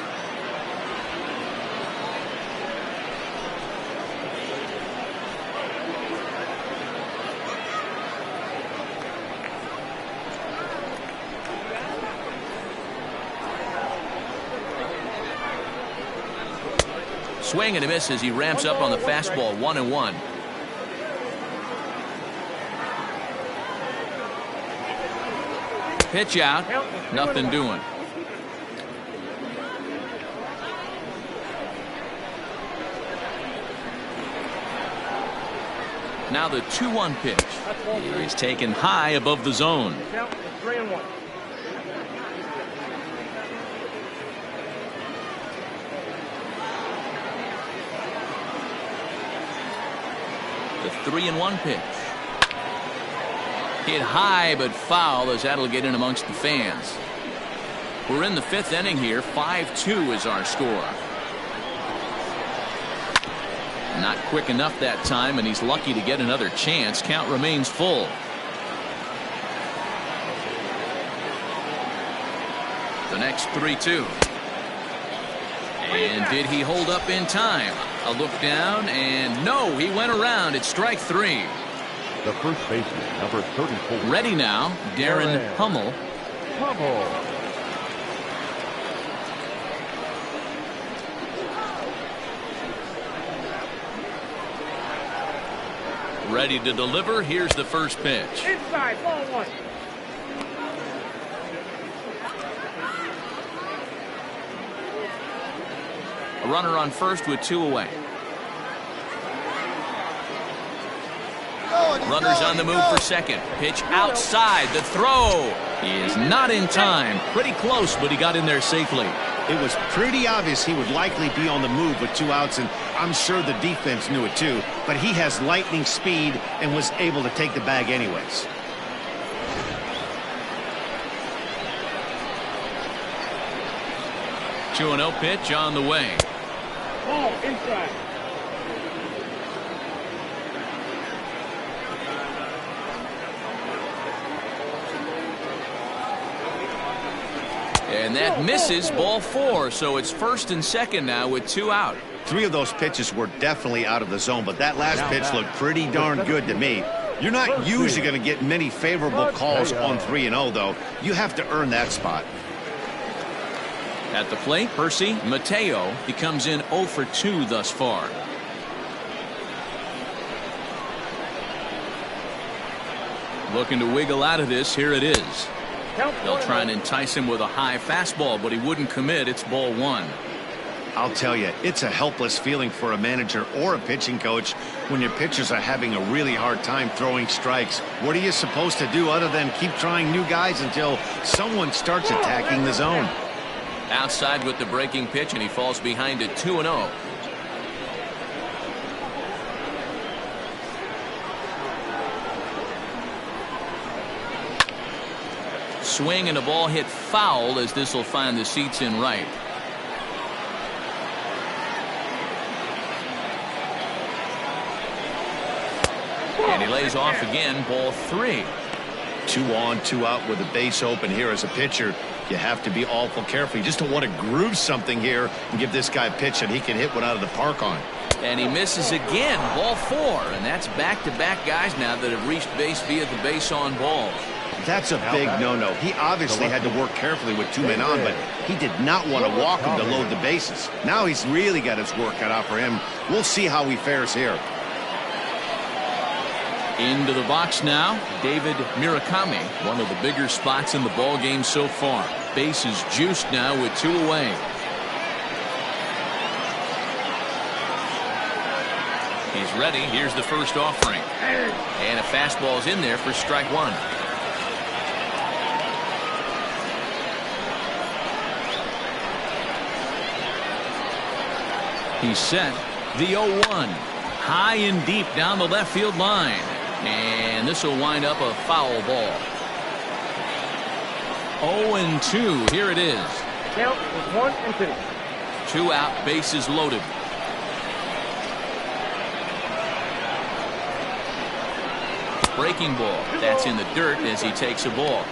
Swing and a miss as he ramps up on the fastball. 1-1. Pitch out, nothing doing. Now the 2-1 pitch is taken high above the zone. Count is 3-1. The 3-1 pitch. Hit high but foul as that'll get in amongst the fans. We're in the 5th inning here. 5-2 is our score. Not quick enough that time, and he's lucky to get another chance. Count remains full. The next 3-2. And did he hold up in time? A look down, and no, he went around. It's strike 3. The first baseman, number 34. Ready now, Darren Hummel. Ready to deliver. Here's the first pitch. Inside, ball 1. A runner on first with 2 away. Runners on the move for second. Pitch outside. The throw is not in time. Pretty close, but he got in there safely. It was pretty obvious he would likely be on the move with 2 outs, and I'm sure the defense knew it too. But he has lightning speed and was able to take the bag anyways. Two 2-0 pitch on the way. Ball inside. And that misses. Ball 4. So it's first and second now with 2 out. 3 of those pitches were definitely out of the zone, but that last pitch looked pretty darn good to me. You're not usually going to get many favorable calls on 3-0, though. You have to earn that spot. At the plate, Percy Mateo. He comes in 0 for 2 thus far. Looking to wiggle out of this. Here it is. They'll try and entice him with a high fastball, but he wouldn't commit. It's ball 1. I'll tell you, it's a helpless feeling for a manager or a pitching coach when your pitchers are having a really hard time throwing strikes. What are you supposed to do other than keep trying new guys until someone starts attacking the zone? Outside with the breaking pitch, and he falls behind at 2-0. Swing and a ball hit foul as this will find the seats in right. And he lays off again. Ball 3. 2 on, 2 out with a base open here as a pitcher. You have to be awful careful. You just don't want to groove something here and give this guy a pitch that he can hit one out of the park on. And he misses again. Ball 4. And that's back-to-back guys now that have reached base via the base on ball. That's a big no-no. He obviously had to work carefully with 2 men on, but he did not want to walk him to load the bases. Now he's really got his work cut out for him. We'll see how he fares here. Into the box now, David Murakami, one of the bigger spots in the ball game so far. Base is juiced now with 2 away. He's ready. Here's the first offering. And a fastball's in there for strike 1. He's set. The 0-1. High and deep down the left field line. And this will wind up a foul ball. 0-2. Here it is. Count is 1 and 2. 2 out, bases loaded. Breaking ball. That's in the dirt as he takes a ball.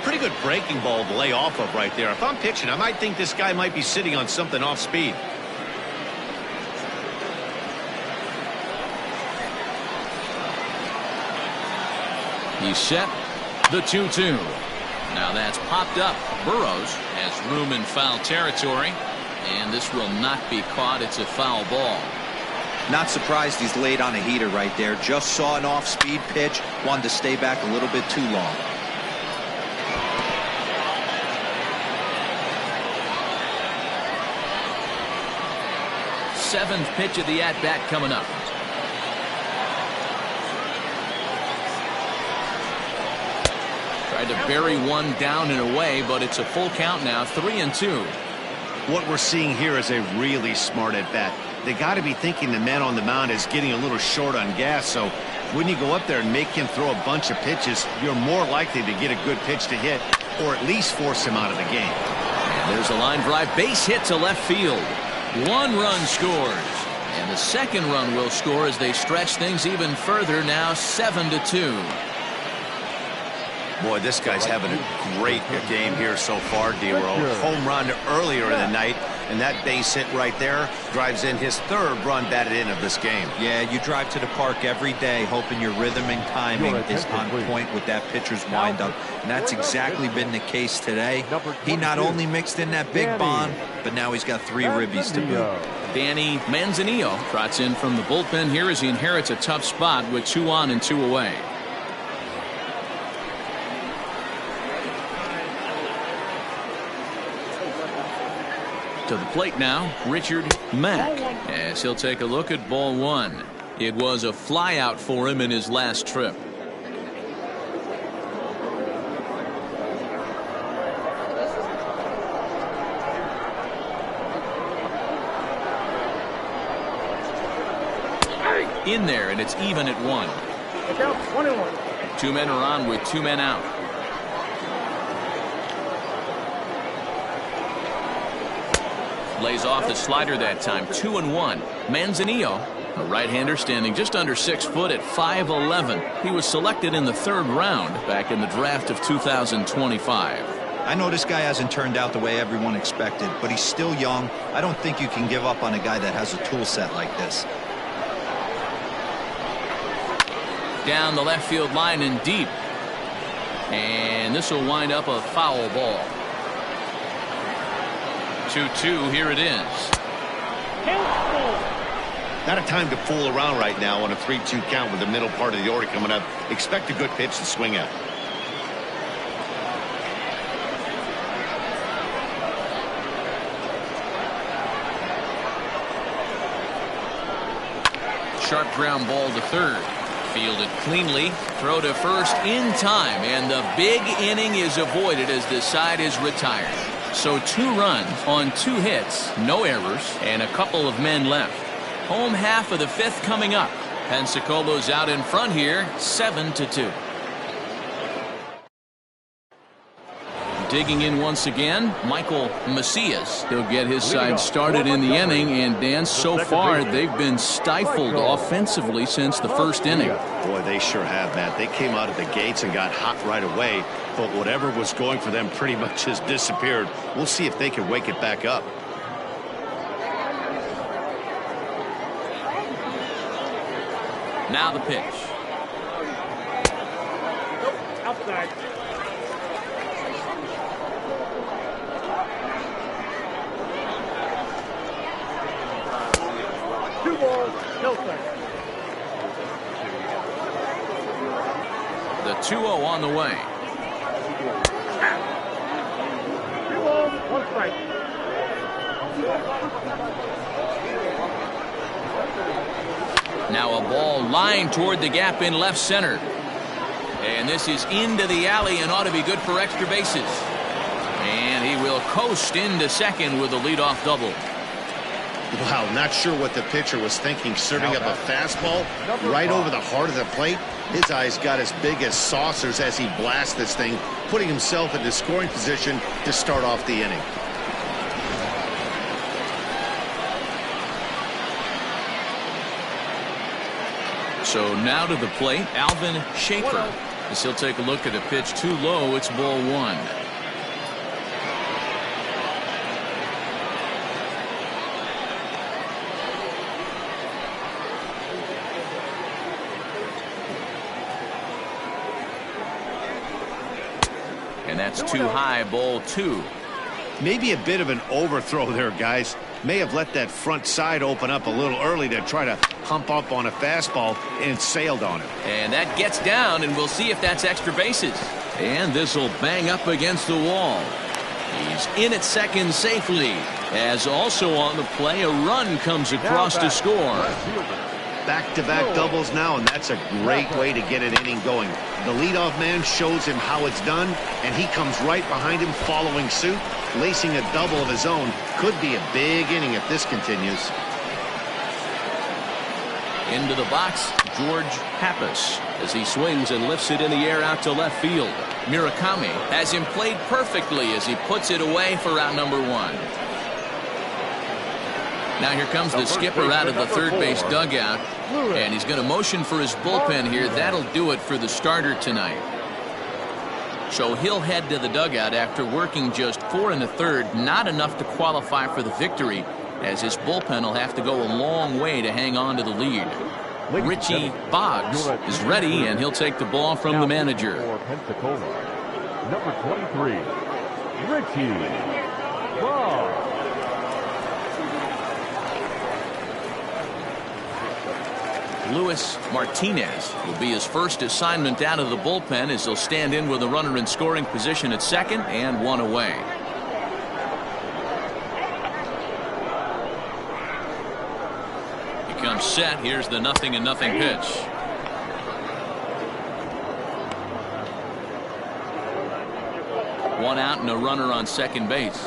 Pretty good breaking ball to lay off of right there. If I'm pitching, I might think this guy might be sitting on something off speed. He's set. The 2-2. Now that's popped up. Burrows has room in foul territory. And this will not be caught. It's a foul ball. Not surprised he's laid on a heater right there. Just saw an off-speed pitch. Wanted to stay back a little bit too long. Seventh pitch of the at-bat coming up. Tried to bury one down and away, but it's a full count now. 3-2. What we're seeing here is a really smart at-bat. They got to be thinking the man on the mound is getting a little short on gas, so when you go up there and make him throw a bunch of pitches, you're more likely to get a good pitch to hit or at least force him out of the game. And there's a line drive, base hit to left field. 1 run scores, and the second run will score as they stretch things even further. Now 7-2. Boy, this guy's having a great game here so far, D-Roll. Home run earlier in the night, and that base hit right there drives in his 3rd run batted in of this game. Yeah, you drive to the park every day hoping your rhythm and timing is on point with that pitcher's windup, and that's exactly been the case today. He not only mixed in that big bomb, but now he's got 3 ribbies to boot. Danny Manzanillo trots in from the bullpen here as he inherits a tough spot with 2 on and 2 away. To the plate now, Richard Mack, as he'll take a look at ball 1. It was a flyout for him in his last trip. In there, and it's even at 1. Count 1-1. 2 men are on with 2 men out. Lays off the slider that time. 2-1. Manzanillo, a right-hander standing just under 6 foot at 5'11". He was selected in the 3rd round back in the draft of 2025. I know this guy hasn't turned out the way everyone expected, but he's still young. I don't think you can give up on a guy that has a tool set like this. Down the left field line and deep. And this will wind up a foul ball. 2-2, here it is. Not a time to fool around right now on a 3-2 count with the middle part of the order coming up. Expect a good pitch to swing at. Sharp ground ball to 3rd. Fielded cleanly. Throw to first in time. And the big inning is avoided as the side is retired. So 2 runs on 2 hits, no errors, and a couple of men left. Home half of the 5th coming up. Pensacolo's out in front here, 7-2. Digging in once again, Michael Macias. He'll get his side started in the inning, and Dan, so far they've been stifled offensively since the 1st inning. Boy, they sure have, Matt. They came out of the gates and got hot right away, but whatever was going for them pretty much has disappeared. We'll see if they can wake it back up. Now the pitch. Outside. Two balls, no strikes. The 2-0 on the way. 2 balls, 1 strike. Now a ball lined toward the gap in left center. And this is into the alley and ought to be good for extra bases. And he will coast into second with a leadoff double. Wow, not sure what the pitcher was thinking, serving up a fastball right over the heart of the plate. His eyes got as big as saucers as he blasts this thing, putting himself into scoring position to start off the inning. So now to the plate, Alvin Schaefer. As he'll take a look at a pitch too low, it's ball one. And that's too high, ball two. Maybe a bit of an overthrow there, guys. May have let that front side open up a little early to try to hump up on a fastball, and it sailed on him. And that gets down, and we'll see if that's extra bases. And this will bang up against the wall. He's in at second safely, as also on the play, a run comes across to score. Back-to-back doubles now, and that's a great way to get an inning going. The leadoff man shows him how it's done, and he comes right behind him following suit, lacing a double of his own. Could be a big inning if this continues. Into the box, George Pappas, as he swings and lifts it in the air out to left field. Murakami has him played perfectly as he puts it away for out number one. Now here comes the skipper out of the third base dugout, and he's going to motion for his bullpen here. That'll do it for the starter tonight. So he'll head to the dugout after working just 4 1/3, not enough to qualify for the victory, as his bullpen will have to go a long way to hang on to the lead. Richie Boggs is ready, and he'll take the ball from the manager. For Pensacola, number 23, Richie Boggs. Luis Martinez will be his first assignment out of the bullpen, as he'll stand in with a runner in scoring position at second and one away. He comes set. Here's the 0-0 pitch. One out and a runner on second base.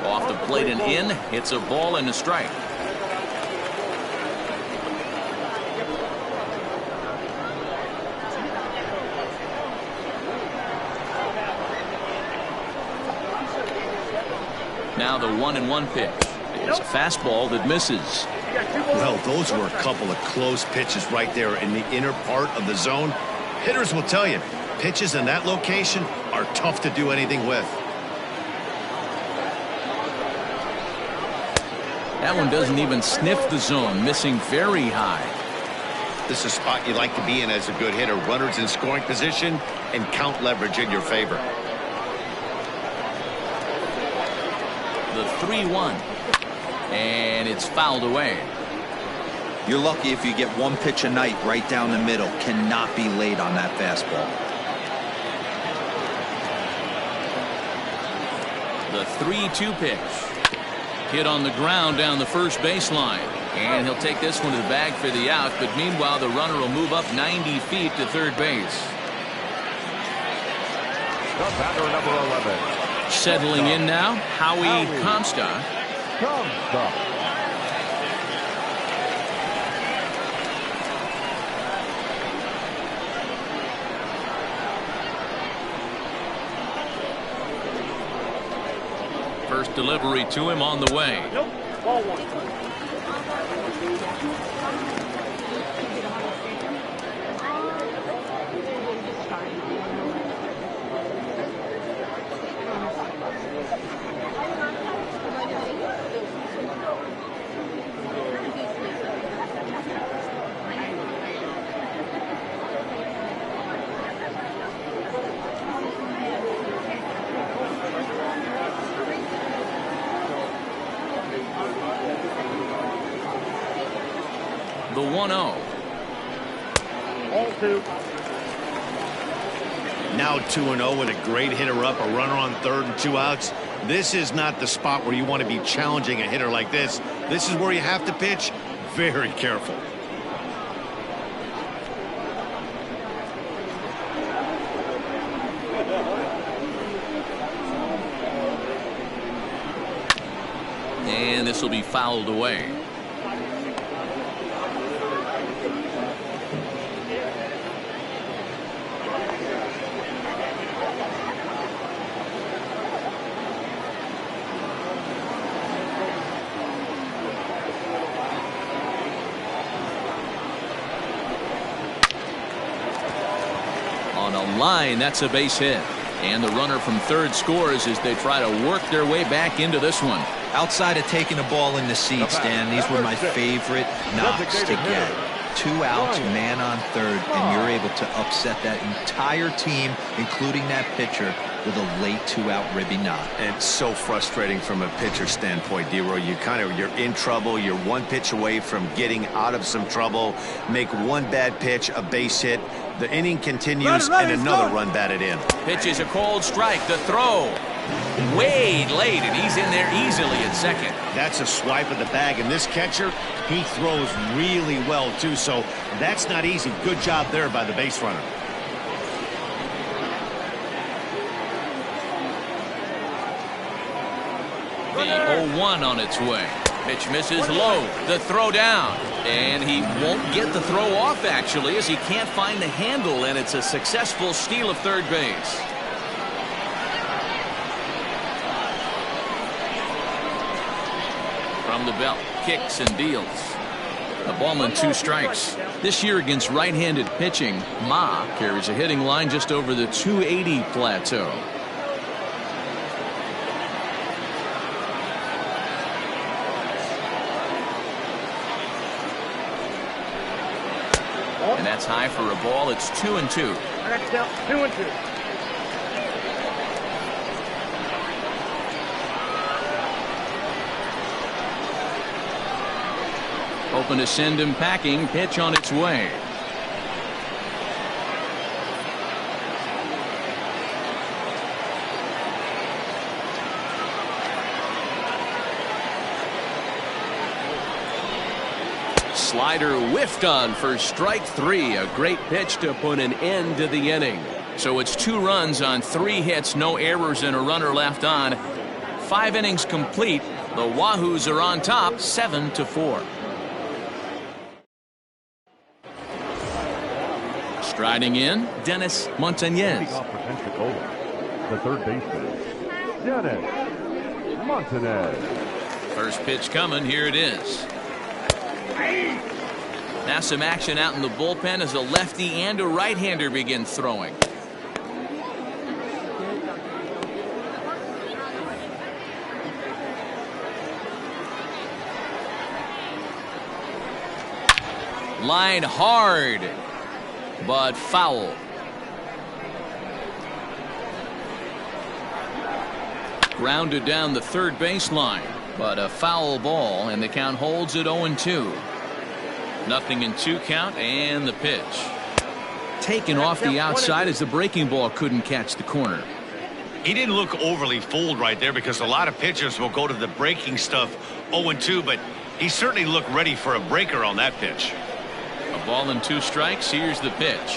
Off the plate and in. It's a ball and a strike. Now the 1-1 pitch. It's a fastball that misses. Well, those were a couple of close pitches right there in the inner part of the zone. Hitters will tell you, pitches in that location are tough to do anything with. That one doesn't even sniff the zone, missing very high. This is a spot you like to be in as a good hitter. Runners in scoring position and count leverage in your favor. The 3-1. And it's fouled away. You're lucky if you get one pitch a night right down the middle. Cannot be late on that fastball. The 3-2 pitch. Hit on the ground down the first baseline. And he'll take this one to the bag for the out. But meanwhile, the runner will move up 90 feet to third base. The batter, number 11. Settling in now, Howie Comstock. First delivery to him on the way. Nope. Ball one. The 1-0. Ball two. Now 2-0 with a great hitter up, a runner on third and 2 outs. This is not the spot where you want to be challenging a hitter like this. This is where you have to pitch very careful. this will be fouled away. On a line, that's a base hit. And the runner from third scores as they try to work their way back into this one. Outside of taking the ball in the seats, Dan, these were my favorite knocks to get. 2 outs, man on third, and you're able to upset that entire team, including that pitcher, with a late 2-out ribby knock. And so frustrating from a pitcher standpoint, D-Roy. You're in trouble. You're one pitch away from getting out of some trouble. Make one bad pitch, a base hit. The inning continues, and another run batted in. Pitch is a cold strike. The throw. Way late, and he's in there easily at second. That's a swipe of the bag, and this catcher, he throws really well, too, so that's not easy. Good job there by the base runner. The 0-1 on its way. Pitch misses low. The throw down. And he won't get the throw off, actually, as he can't find the handle, and it's a successful steal of third base. From the belt, kicks and deals. A ball and 2 strikes. This year against right-handed pitching, Ma carries a hitting line just over the 280 plateau. And that's high for a ball. It's 2-2. Next out, 2-2. Hoping to send him packing. Pitch on its way. Slider whiffed on for strike 3. A great pitch to put an end to the inning. So it's 2 runs on 3 hits, no errors, and a runner left on. 5 innings complete. The Wahoos are on top, 7-4. Striding in, Dennis Montañez. The third baseman, Dennis Montañez. First pitch coming. Here it is. Now some action out in the bullpen as a lefty and a right-hander begin throwing. Line hard, but foul. Grounded down the third baseline, but a foul ball, and the count holds at 0-2. Nothing in 2 count, and the pitch. Taken off the outside as the breaking ball couldn't catch the corner. He didn't look overly fooled right there because a lot of pitchers will go to the breaking stuff 0-2, but he certainly looked ready for a breaker on that pitch. A ball and 2 strikes. Here's the pitch.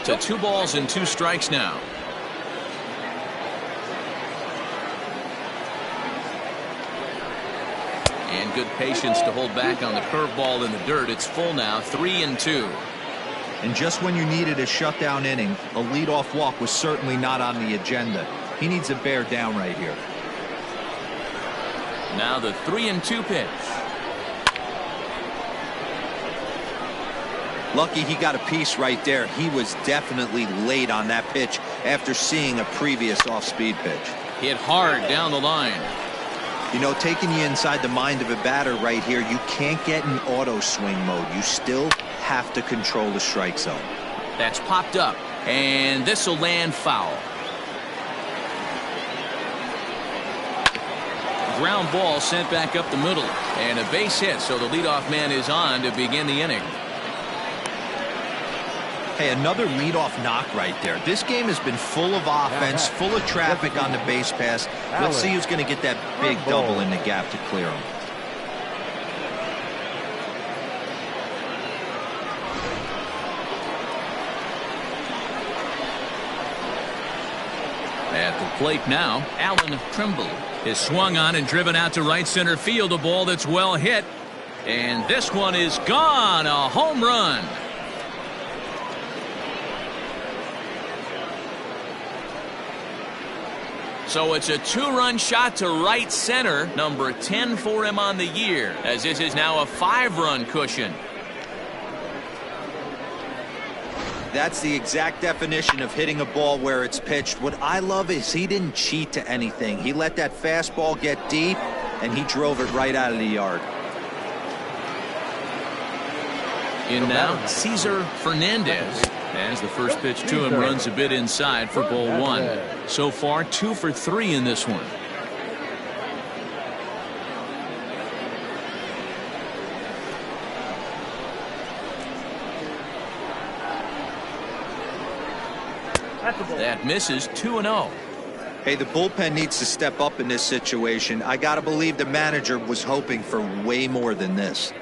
To 2 balls and 2 strikes now. And good patience to hold back on the curveball in the dirt. It's full now, 3-2. And just when you needed a shutdown inning, a leadoff walk was certainly not on the agenda. He needs to bear down right here. Now the 3-2 pitch. Lucky he got a piece right there. He was definitely late on that pitch after seeing a previous off-speed pitch. Hit hard down the line. You know, taking you inside the mind of a batter right here, you can't get in auto swing mode. You still have to control the strike zone. That's popped up, and this will land foul. Ground ball sent back up the middle, and a base hit, so the leadoff man is on to begin the inning. Hey, another leadoff knock right there. This game has been full of offense, full of traffic on the base pass. Let's see who's going to get that big double in the gap to clear him. At the plate now, Alan Trimble is swung on and driven out to right center field. A ball that's well hit. And this one is gone. A home run. So it's a 2-run shot to right center. Number 10 for him on the year, as this is now a 5-run cushion. That's the exact definition of hitting a ball where it's pitched. What I love is he didn't cheat to anything. He let that fastball get deep, and he drove it right out of the yard. In now, Cesar Fernandez, as the first pitch to him runs a bit inside for ball 1. So far, 2 for 3 in this one. That misses. 2-0. Hey, the bullpen needs to step up in this situation. I gotta believe the manager was hoping for way more than this.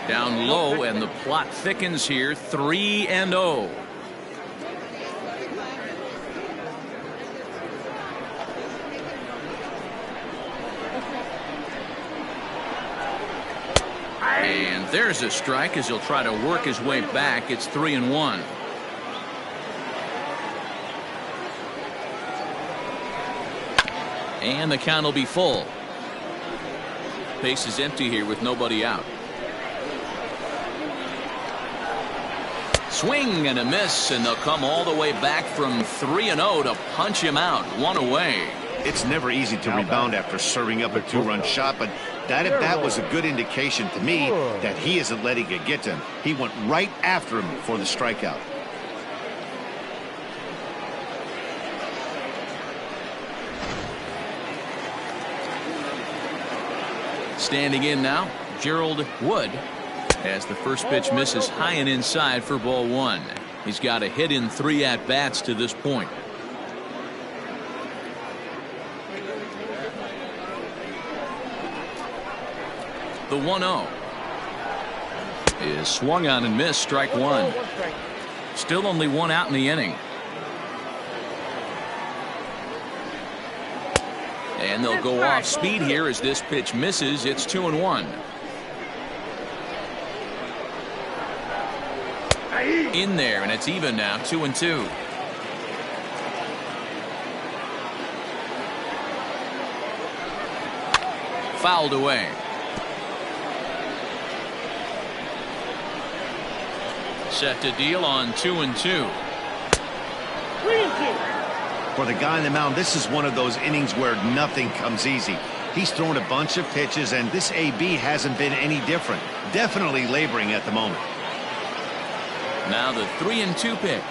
Down low, and the plot thickens here. 3-0. And there's a strike as he'll try to work his way back. It's 3-1. And the count will be full. Base is empty here with nobody out. Swing and a miss, and they'll come all the way back from 3-0 to punch him out. 1 away. It's never easy to rebound after serving up a 2-run shot, but that at bat was a good indication to me that he isn't letting it get to him. He went right after him for the strikeout. Standing in now, Gerald Wood, as the first pitch misses high and inside for ball 1. He's got a hit in 3 at-bats to this point. The 1-0 is swung on and missed. Strike 1. Still only 1 out in the inning. And they'll go off speed here as this pitch misses. It's 2-1. In there, and it's even now. 2-2. Fouled away. Set to deal on 2-2. For the guy on the mound, this is one of those innings where nothing comes easy. He's thrown a bunch of pitches, and this AB hasn't been any different. Definitely laboring at the moment. Now the 3-2 pitch.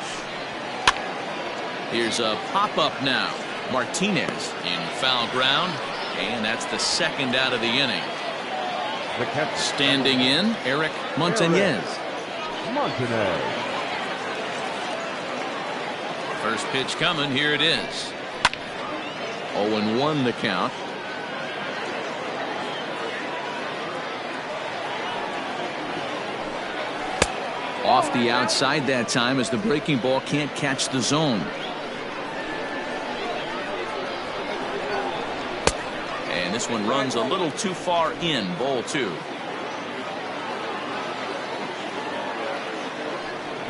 Here's a pop-up now. Martinez in foul ground, and that's the second out of the inning. Standing in, Eric Montañez. First pitch coming. Here it is. 0-1 the count. Off the outside that time as the breaking ball can't catch the zone. And this one runs a little too far in. Ball 2.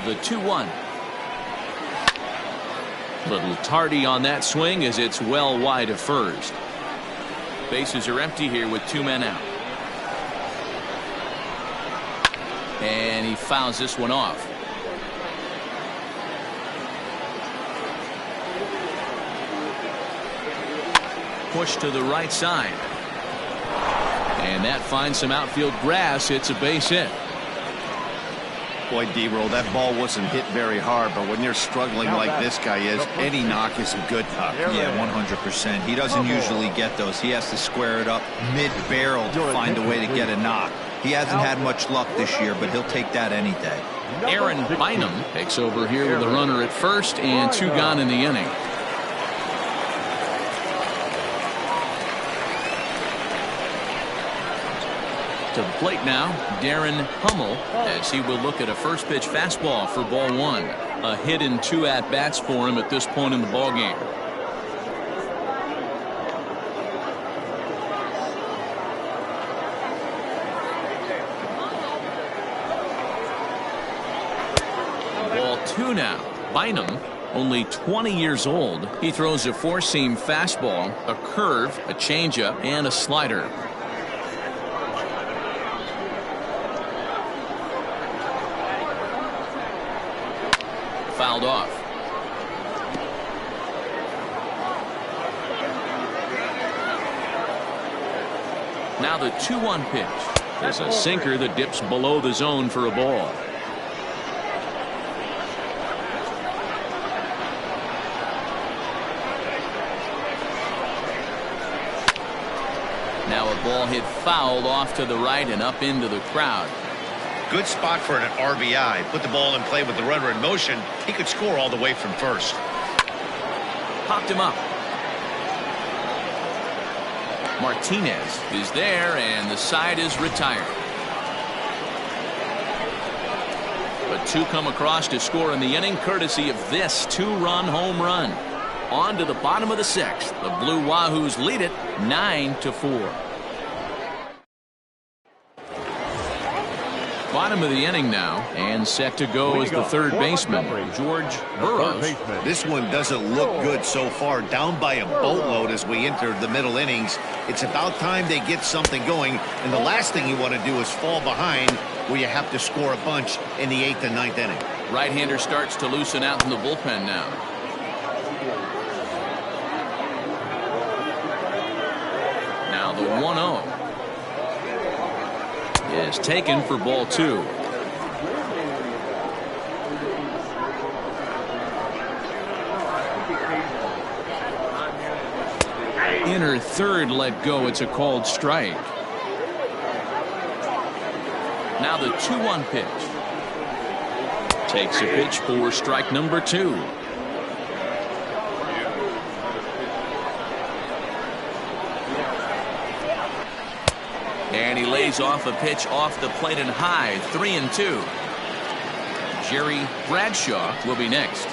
The 2-1. Little tardy on that swing as it's well wide of first. Bases are empty here with 2 men out. And he fouls this one off. Push to the right side. And that finds some outfield grass. It's a base hit. Boy, D-Roll, that ball wasn't hit very hard, but when you're struggling like this guy is, any knock is a good knock. Yeah, 100%. He doesn't usually get those. He has to square it up mid-barrel to find a way to get a knock. He hasn't had much luck this year, but he'll take that any day. Aaron Bynum takes over here with a runner at first and 2 gone in the inning. To the plate now, Darren Hummel, as he will look at a first pitch fastball for ball one. A hit in 2 at-bats for him at this point in the ballgame. Ball two now. Bynum, only 20 years old. He throws a four-seam fastball, a curve, a changeup, and a slider. Fouled off. Now the 2-1 pitch. There's a sinker that dips below the zone for a ball. Now a ball hit fouled off to the right and up into the crowd. Good spot for an RBI. Put the ball in play with the runner in motion. He could score all the way from first. Popped him up. Martinez is there, and the side is retired. But two come across to score in the inning, courtesy of this 2-run home run. On to the bottom of the 6th. The Blue Wahoos lead it 9-4. Bottom of the inning now, and set to go is the third baseman, George Burroughs. This one doesn't look good so far. Down by a boatload as we enter the middle innings. It's about time they get something going, and the last thing you want to do is fall behind where you have to score a bunch in the 8th and 9th inning. Right-hander starts to loosen out in the bullpen now. Now the 1-0 is taken for ball two. Inner third let go. It's a called strike. Now the 2-1 pitch. Takes a pitch for strike number 2. And he lays off a pitch off the plate and high. 3-2. Jerry Bradshaw will be next.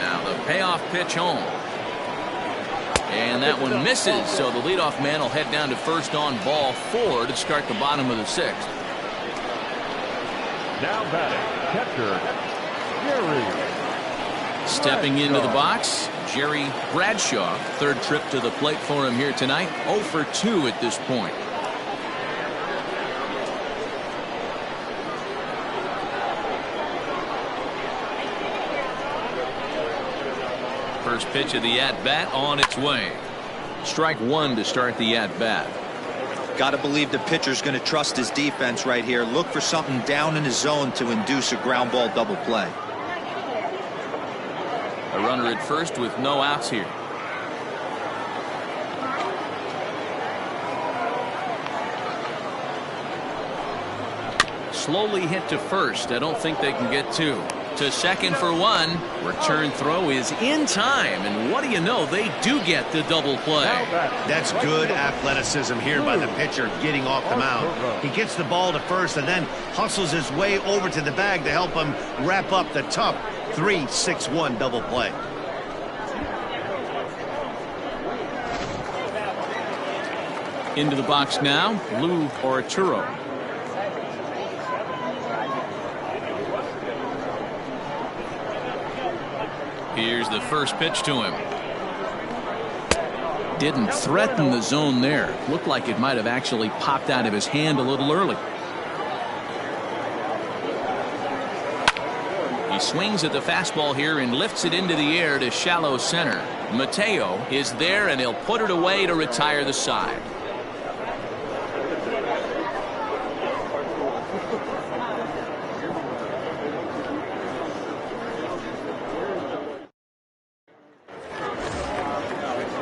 Now the payoff pitch home. And that one misses, so the leadoff man will head down to first on ball 4 to start the bottom of the 6th. Now batting, catcher, Jerry. Stepping into the box, Jerry Bradshaw. Third trip to the plate for him here tonight. 0 for 2 at this point. First pitch of the at-bat on its way. Strike 1 to start the at-bat. Got to believe the pitcher's going to trust his defense right here. Look for something down in his zone to induce a ground ball double play. A runner at first with no outs here. Slowly hit to first. I don't think they can get 2. To second for 1. Return throw is in time, and what do you know, they do get the double play. That's good athleticism here by the pitcher getting off the mound. He gets the ball to first and then hustles his way over to the bag to help him wrap up the tough 3-6-1 double play. Into the box now, Lou Arturo. Here's the first pitch to him. Didn't threaten the zone there. Looked like it might have actually popped out of his hand a little early. He swings at the fastball here and lifts it into the air to shallow center. Mateo is there, and he'll put it away to retire the side.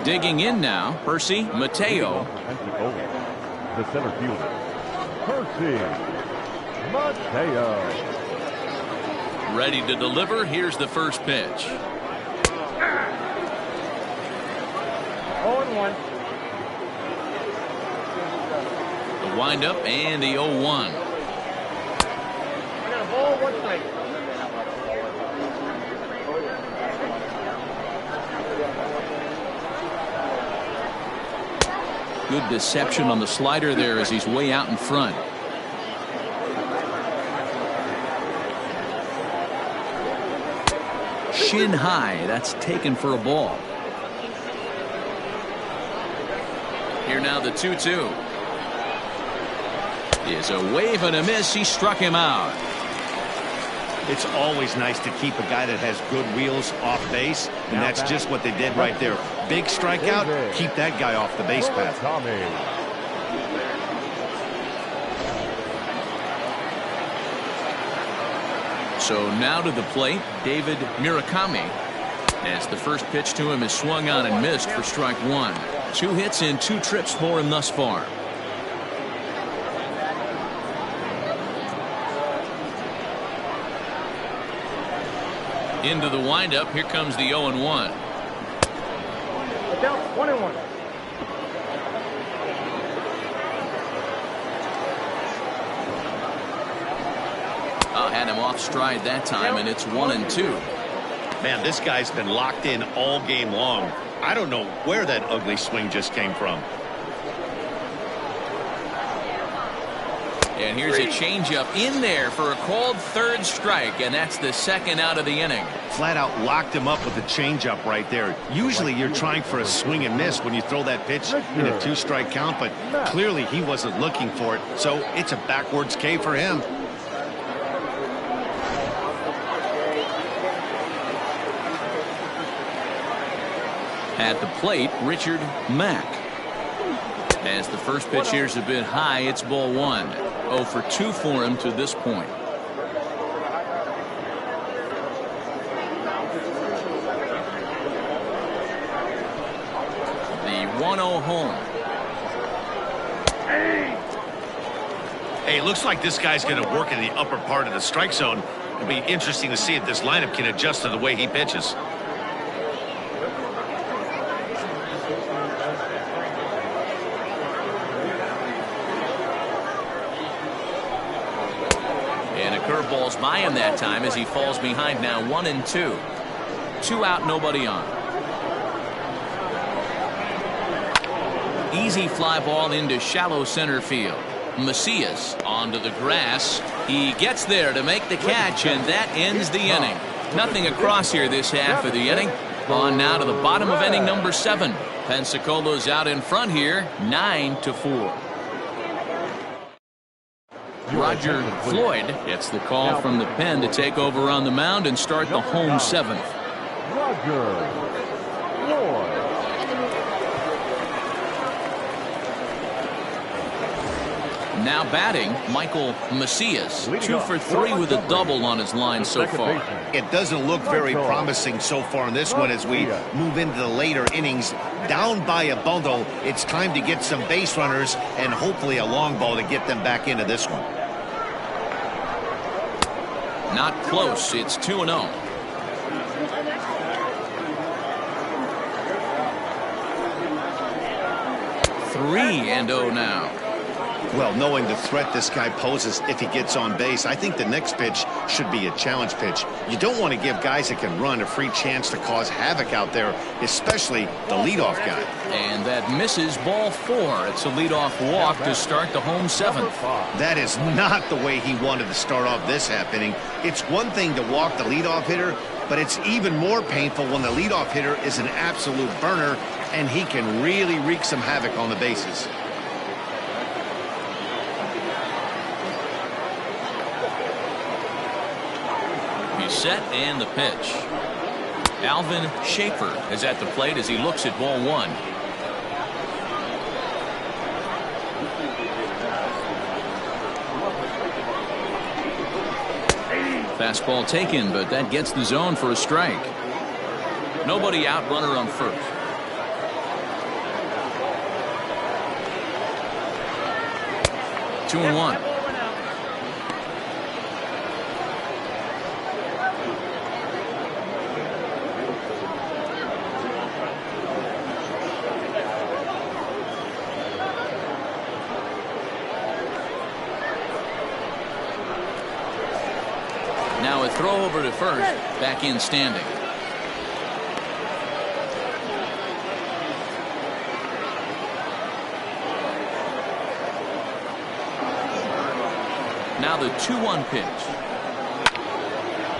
Digging in now, Percy Mateo. The center fielder, Percy Mateo. Ready to deliver. Here's the first pitch. 0-1. The windup and the 0-1. I got a ball, 1 strike. Good deception on the slider there as he's way out in front. Shin high. That's taken for a ball. Here now the 2-2. Is a wave and a miss. He struck him out. It's always nice to keep a guy that has good wheels off base, and that's just what they did right there. Big strikeout, keep that guy off the base path. So now to the plate, David Murakami, as the first pitch to him is swung on and missed for strike 1. 2 hits and 2 trips for him thus far. Into the windup. Here comes the 0-1. Look out, 1-1. Had him off stride that time, and it's 1-2. Man, this guy's been locked in all game long. I don't know where that ugly swing just came from. And here's a changeup in there for a called 3rd strike, and that's the 2nd out of the inning. Flat out locked him up with a changeup right there. Usually you're trying for a swing and miss when you throw that pitch in a 2-strike count, but clearly he wasn't looking for it, so it's a backwards K for him. At the plate, Richard Mack. As the first pitch here's a bit high, it's ball 1. 0 for 2 for him to this point. The 1-0 home. Hey, looks like this guy's going to work in the upper part of the strike zone. It'll be interesting to see if this lineup can adjust to the way he pitches. Curveballs by him that time as he falls behind now 1-2. 2 out, nobody on. Easy fly ball into shallow center field. Macias onto the grass. He gets there to make the catch, and that ends the inning. Nothing across here this half of the inning. On now to the bottom of inning number 7. Pensacolo's out in front here, 9-4. Roger Floyd gets the call from the pen to take over on the mound and start the home 7th. Roger Floyd. Now batting, Michael Macias. 2 for 3 with a double on his line so far. It doesn't look very promising so far in this one as we move into the later innings. Down by a bundle, it's time to get some base runners and hopefully a long ball to get them back into this one. Not close. It's 2-0. 3-0 now. Well, knowing the threat this guy poses if he gets on base, I think the next pitch should be a challenge pitch. You don't want to give guys that can run a free chance to cause havoc out there, especially the leadoff guy. And that misses ball 4. It's a leadoff walk to start the home 7th. That is not the way he wanted to start off this half inning. It's one thing to walk the leadoff hitter, but it's even more painful when the leadoff hitter is an absolute burner and he can really wreak some havoc on the bases. Set and the pitch. Alvin Schaefer is at the plate as he looks at ball 1. Fastball taken, but that gets the zone for a strike. Nobody out, runner on first. Two and one. throw over to first. Back in standing. Now the 2-1 pitch.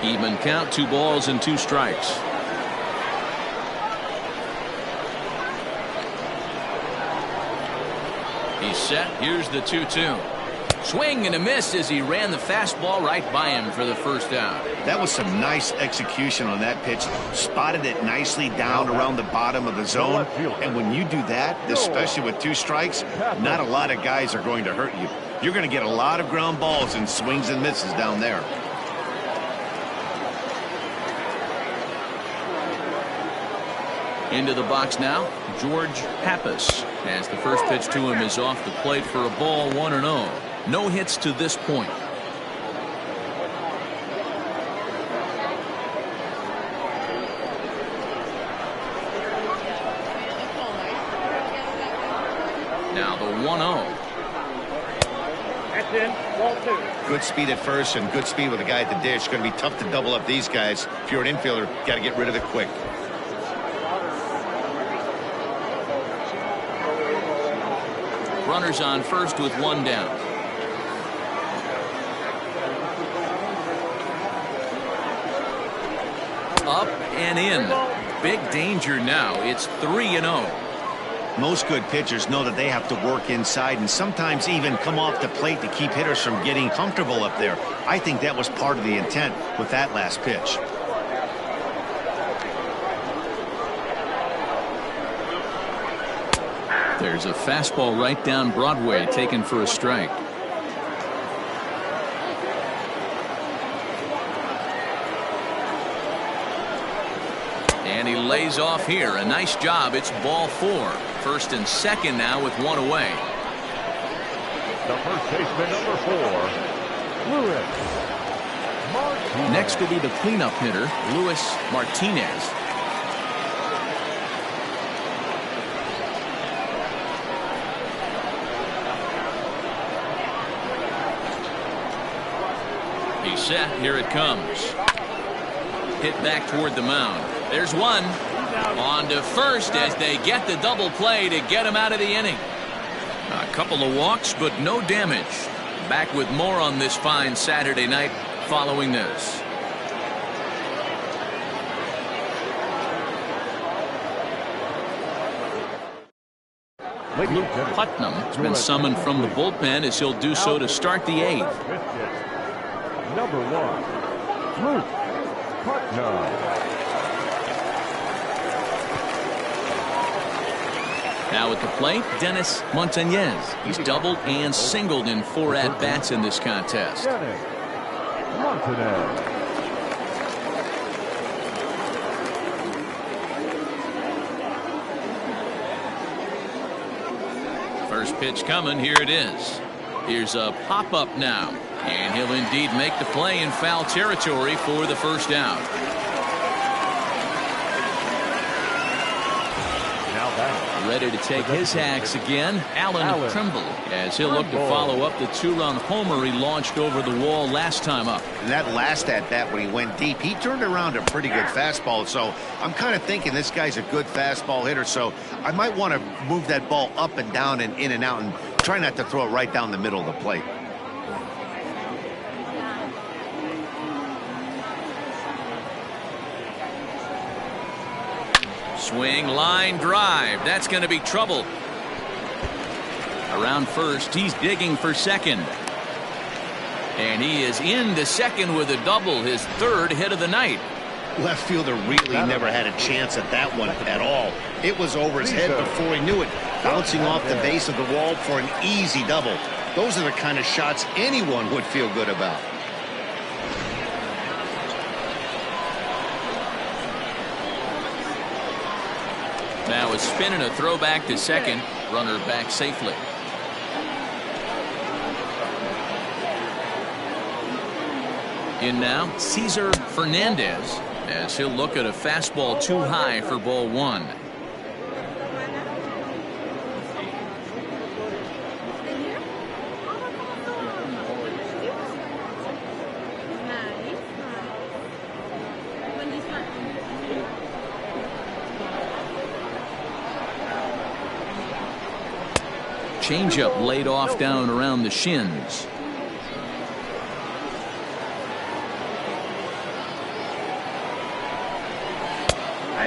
Even count, 2 balls and 2 strikes. He's set. Here's the 2-2. Swing and a miss as he ran the fastball right by him for the first out. That was some nice execution on that pitch. Spotted it nicely down around the bottom of the zone. And when you do that, especially with 2 strikes, not a lot of guys are going to hurt you. You're going to get a lot of ground balls and swings and misses down there. Into the box now, George Pappas, as the first pitch to him is off the plate for a ball, 1-0. No hits to this point. Now the 1-0. That's in. Ball 2. Good speed at first and good speed with the guy at the dish. Going to be tough to double up these guys. If you're an infielder, got to get rid of it quick. Runners on first with 1 down. Up and in. Big danger now. It's 3-0. Most good pitchers know that they have to work inside and sometimes even come off the plate to keep hitters from getting comfortable up there. I think that was part of the intent with that last pitch. There's a fastball right down Broadway taken for a strike. And he lays off here. A nice job. It's ball 4. First and second now with 1 away. The first baseman, number 4, Luis Martinez. Next will be the cleanup hitter, Luis Martinez. He's set. Here it comes. Hit back toward the mound. There's one. On to first as they get the double play to get him out of the inning. A couple of walks, but no damage. Back with more on this fine Saturday night following this. Luke Putnam has been summoned from the bullpen as he'll do so to start the 8th. Number 1, Luke Putnam. Now at the plate, Dennis Montañez. He's doubled and singled in 4 at-bats in this contest. Dennis Montañez. First pitch coming. Here it is. Here's a pop-up now. And he'll indeed make the play in foul territory for the first out. Ready to take his hacks again, Alan Trimble, as he'll look to follow up the 2-run homer he launched over the wall last time up. And that last at-bat when he went deep, he turned around a pretty good fastball. So I'm kind of thinking this guy's a good fastball hitter. So I might want to move that ball up and down and in and out and try not to throw it right down the middle of the plate. Swing, line, drive. That's going to be trouble. Around first, he's digging for second. And he is into second with a double, his 3rd hit of the night. Left fielder really never had a chance at that one at all. It was over his head before he knew it, bouncing off the base of the wall for an easy double. Those are the kind of shots anyone would feel good about. Now a spin and a throw back to second. Runner back safely. In now, Cesar Fernandez, as he'll look at a fastball too high for ball 1. changeup laid off down around the shins.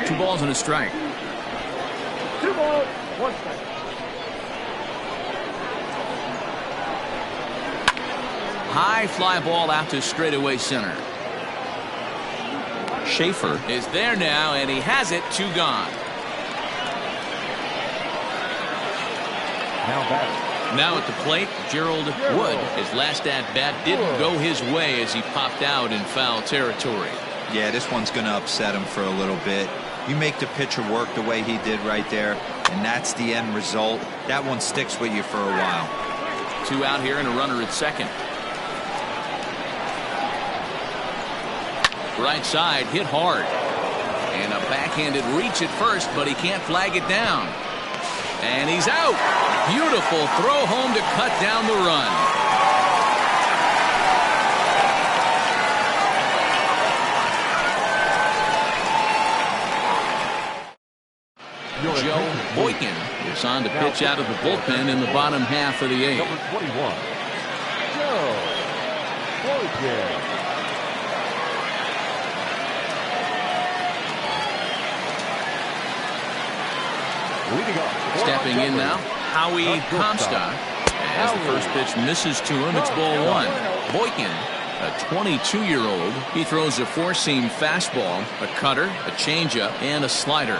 Two balls and a strike. 2 balls, 1 strike. High fly ball out to straightaway center. Schaefer is there now, and he has it. 2 gone. Now batting. Now at the plate, Gerald Wood. His last at bat didn't go his way as he popped out in foul territory. Yeah, this one's going to upset him for a little bit. You make the pitcher work the way he did right there, and that's the end result. That one sticks with you for a while. 2 out here and a runner at second. Right side hit hard. And a backhanded reach at first, but he can't flag it down. And he's out. Beautiful throw home to cut down the run. Joe Boykin is on to pitch out of the bullpen in the bottom half of the 8th. Number 21, Joe Boykin. Leading off. Stepping in now, Howie Comstock. As the first pitch misses to him, it's ball 1. Boykin, a 22-year-old, he throws a 4-seam fastball, a cutter, a changeup, and a slider.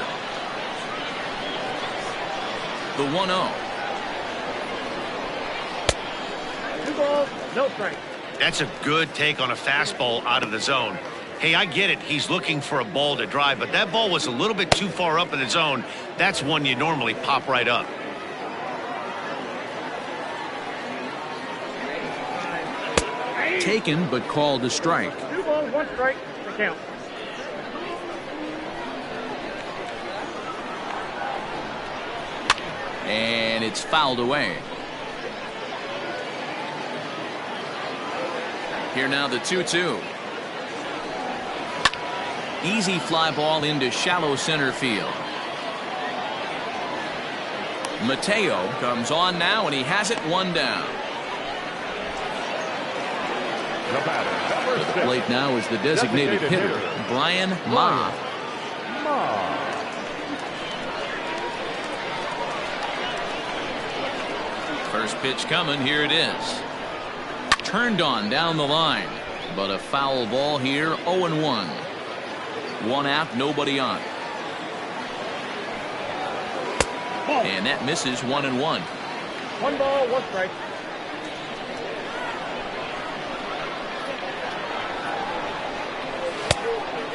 The 1-0. 2 balls, no strike. That's a good take on a fastball out of the zone. Hey, I get it. He's looking for a ball to drive, but that ball was a little bit too far up in the zone. That's one you normally pop right up. Taken, but called a strike. 2 balls, 1 strike. The count. And it's fouled away. Here now the 2-2. Easy fly ball into shallow center field. Mateo comes on now, and he has it 1 down. The batter, number At the 6, plate now is the designated hitter, Brian Ma. First pitch coming. Here it is. Turned on down the line, but a foul ball here. 0-1. 1 out, nobody on. And that misses. 1-1. 1 ball, 1 strike.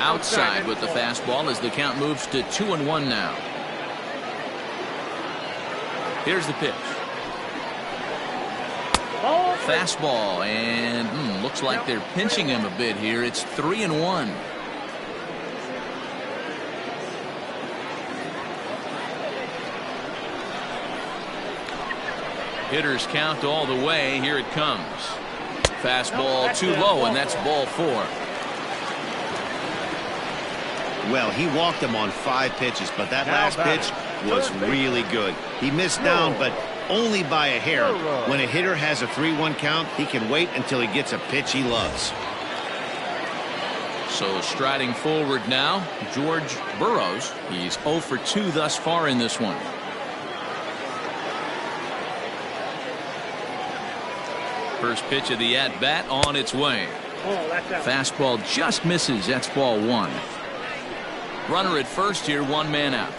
Outside with the fastball as the count moves to 2-1 now. Here's the pitch. Fastball, and looks like they're pinching him a bit here. It's 3-1. Hitters count all the way. Here it comes. Fastball too low, and that's ball 4. Well, he walked him on 5 pitches, but that last pitch was really good. He missed down, but only by a hair. When a hitter has a 3-1 count, he can wait until he gets a pitch he loves. So striding forward now, George Burroughs. He's 0 for 2 thus far in this one. First pitch of the at-bat on its way. Fastball just misses. That's ball 1. Runner at first here, 1 man out.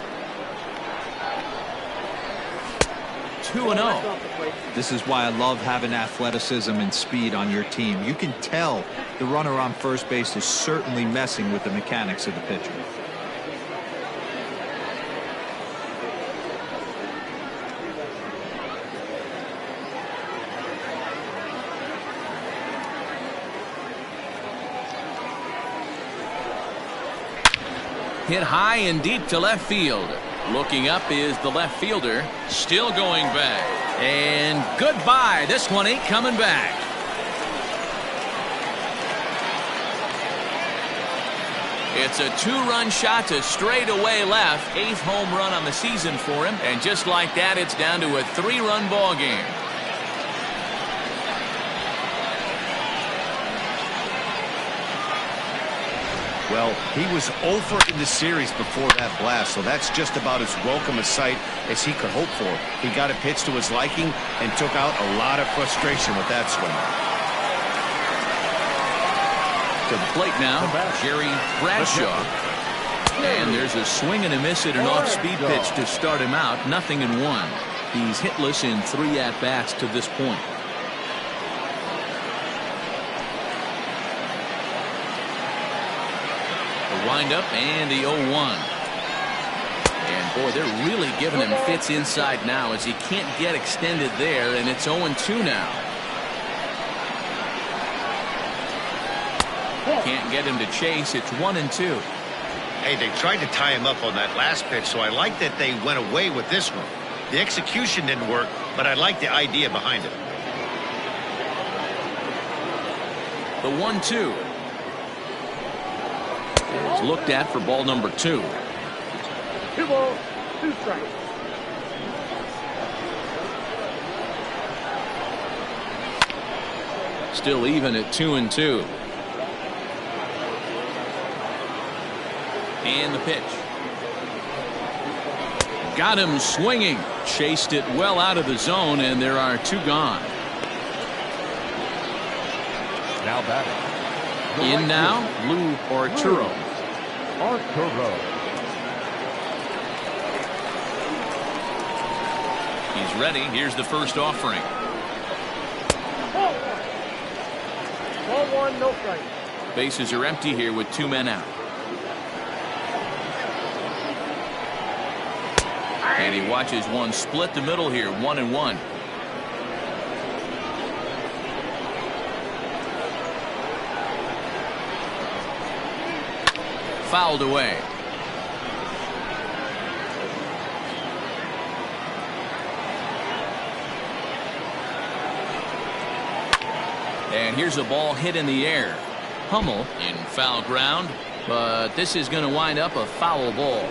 2-0. This is why I love having athleticism and speed on your team. You can tell the runner on first base is certainly messing with the mechanics of the pitcher. Hit high and deep to left field. Looking up is the left fielder. Still going back. And goodbye. This one ain't coming back. It's a two-run shot to straightaway left. 8th home run on the season for him. And just like that, it's down to a 3-run ball game. Well, he was 0 for in the series before that blast, so that's just about as welcome a sight as he could hope for. He got a pitch to his liking and took out a lot of frustration with that swing. To the plate now, Jerry Bradshaw. And there's a swing and a miss at an off-speed pitch to start him out. 0-1. He's hitless in 3 at-bats to this point. The windup and the 0-1. And boy, they're really giving him fits inside now as he can't get extended there, and it's 0-2 now. Can't get him to chase. It's 1-2. Hey, they tried to tie him up on that last pitch, so I like that they went away with this one. The execution didn't work, but I like the idea behind it. The 1-2 is looked at for ball number 2. 2 balls, 2 strikes. Still even at 2-2. And the pitch. Got him swinging. Chased it well out of the zone, and there are 2 gone. Now batting. In now, Lou Arturo. He's ready. Here's the first offering. Ball 1. Ball 1, no strike. Bases are empty here with 2 men out. And he watches one split the middle here, 1-1. Fouled away. And here's a ball hit in the air. Hummel in foul ground, but this is going to wind up a foul ball.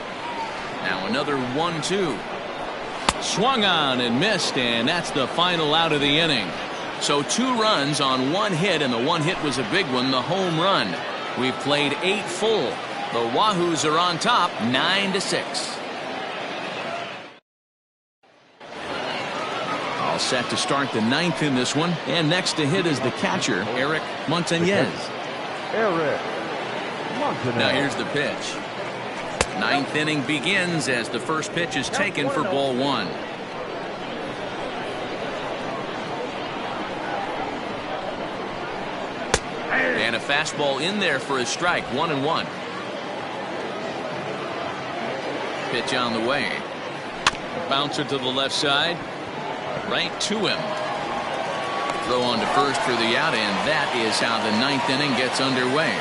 Now another 1-2. Swung on and missed, and that's the final out of the inning. So 2 runs on 1 hit, and the 1 hit was a big one, the home run. We've played 8 full. The Wahoos are on top, 9-6. All set to start the 9th in this one, and next to hit is the catcher, Eric Montañez. Now here's the pitch. 9th inning begins as the first pitch is taken for ball 1. And a fastball in there for a strike, 1-1. Pitch on the way. Bouncer to the left side. Right to him. Throw on to first for the out, and that is how the 9th inning gets underway.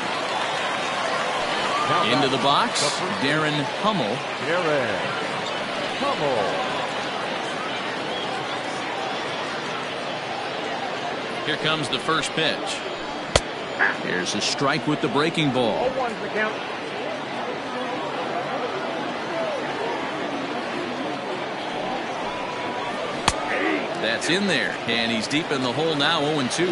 Into the box, Darren Hummel. Here comes the first pitch. Here's a strike with the breaking ball. 0-1's the count. That's in there, and he's deep in the hole now, 0-2.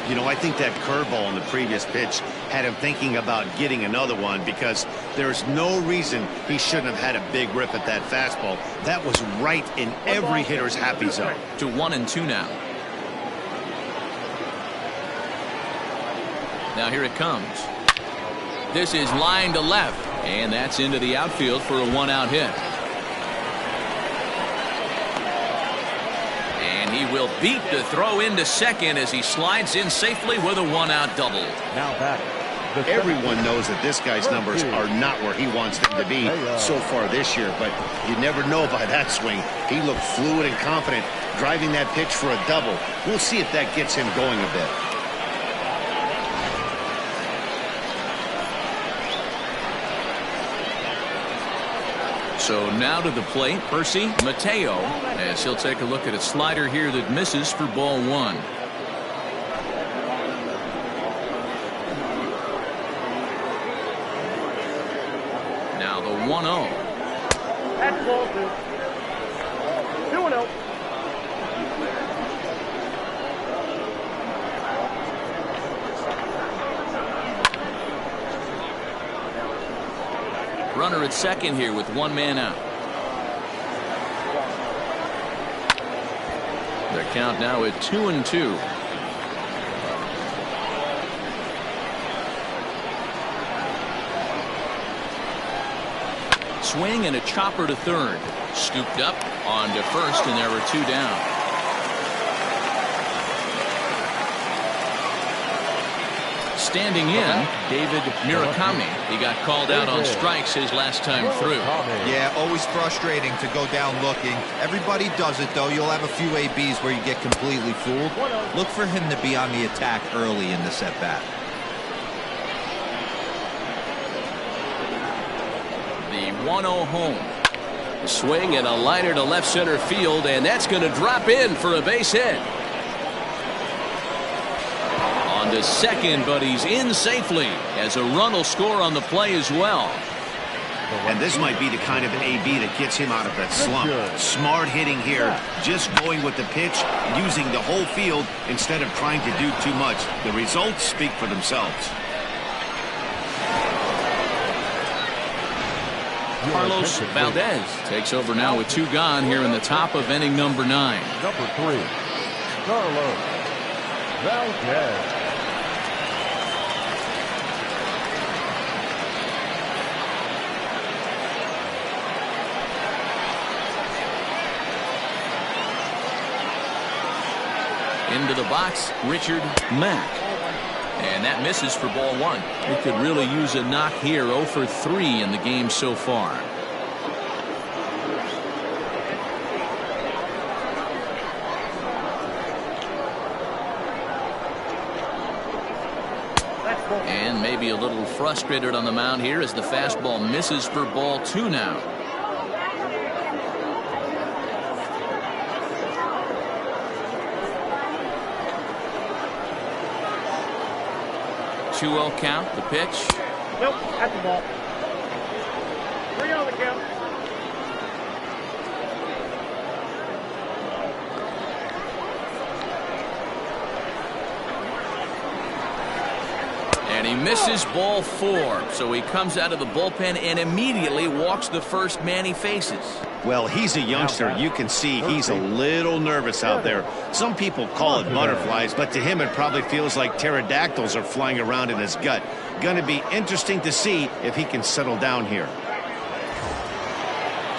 You know, I think that curveball in the previous pitch had him thinking about getting another one, because there's no reason he shouldn't have had a big rip at that fastball. That was right in every hitter's happy zone. To 1-2 now. Now here it comes. This is line to left, and that's into the outfield for a 1-out hit. And he will beat the throw into second as he slides in safely with a 1-out double. Now batting. Everyone knows that this guy's numbers are not where he wants them to be so far this year, but you never know by that swing. He looked fluid and confident, driving that pitch for a double. We'll see if that gets him going a bit. So now to the plate, Percy Mateo, as he'll take a look at a slider here that misses for ball 1. Now the 1-0. That's ball 2. 2-0. Runner at second here with one man out. Their count now at 2-2. Swing and a chopper to third. Scooped up on to first, and there were 2 down. Standing in, David Murakami. He got called out on strikes his last time through. Yeah, always frustrating to go down looking. Everybody does it, though. You'll have a few ABs where you get completely fooled. Look for him to be on the attack early in this at-bat. The 1-0 home. A swing and a liner to left center field, and that's going to drop in for a base hit. On to second, but he's in safely as a run will score on the play as well. And this might be the kind of AB that gets him out of that slump. Smart hitting here, just going with the pitch, using the whole field instead of trying to do too much. The results speak for themselves. Carlos Valdez takes over now with 2 gone here in the top of inning number 9. Number 3, Carlos Valdez. Into the box, Richard Mack. And that misses for ball 1. He could really use a knock here. 0 for 3 in the game so far. And maybe a little frustrated on the mound here as the fastball misses for ball 2 now. 2-0 count, the pitch. Nope, that's the ball. 3 on the count. And he misses ball 4. So he comes out of the bullpen and immediately walks the first man he faces. Well, he's a youngster. You can see he's a little nervous out there. Some people call it butterflies, but to him it probably feels like pterodactyls are flying around in his gut. Going to be interesting to see if he can settle down here.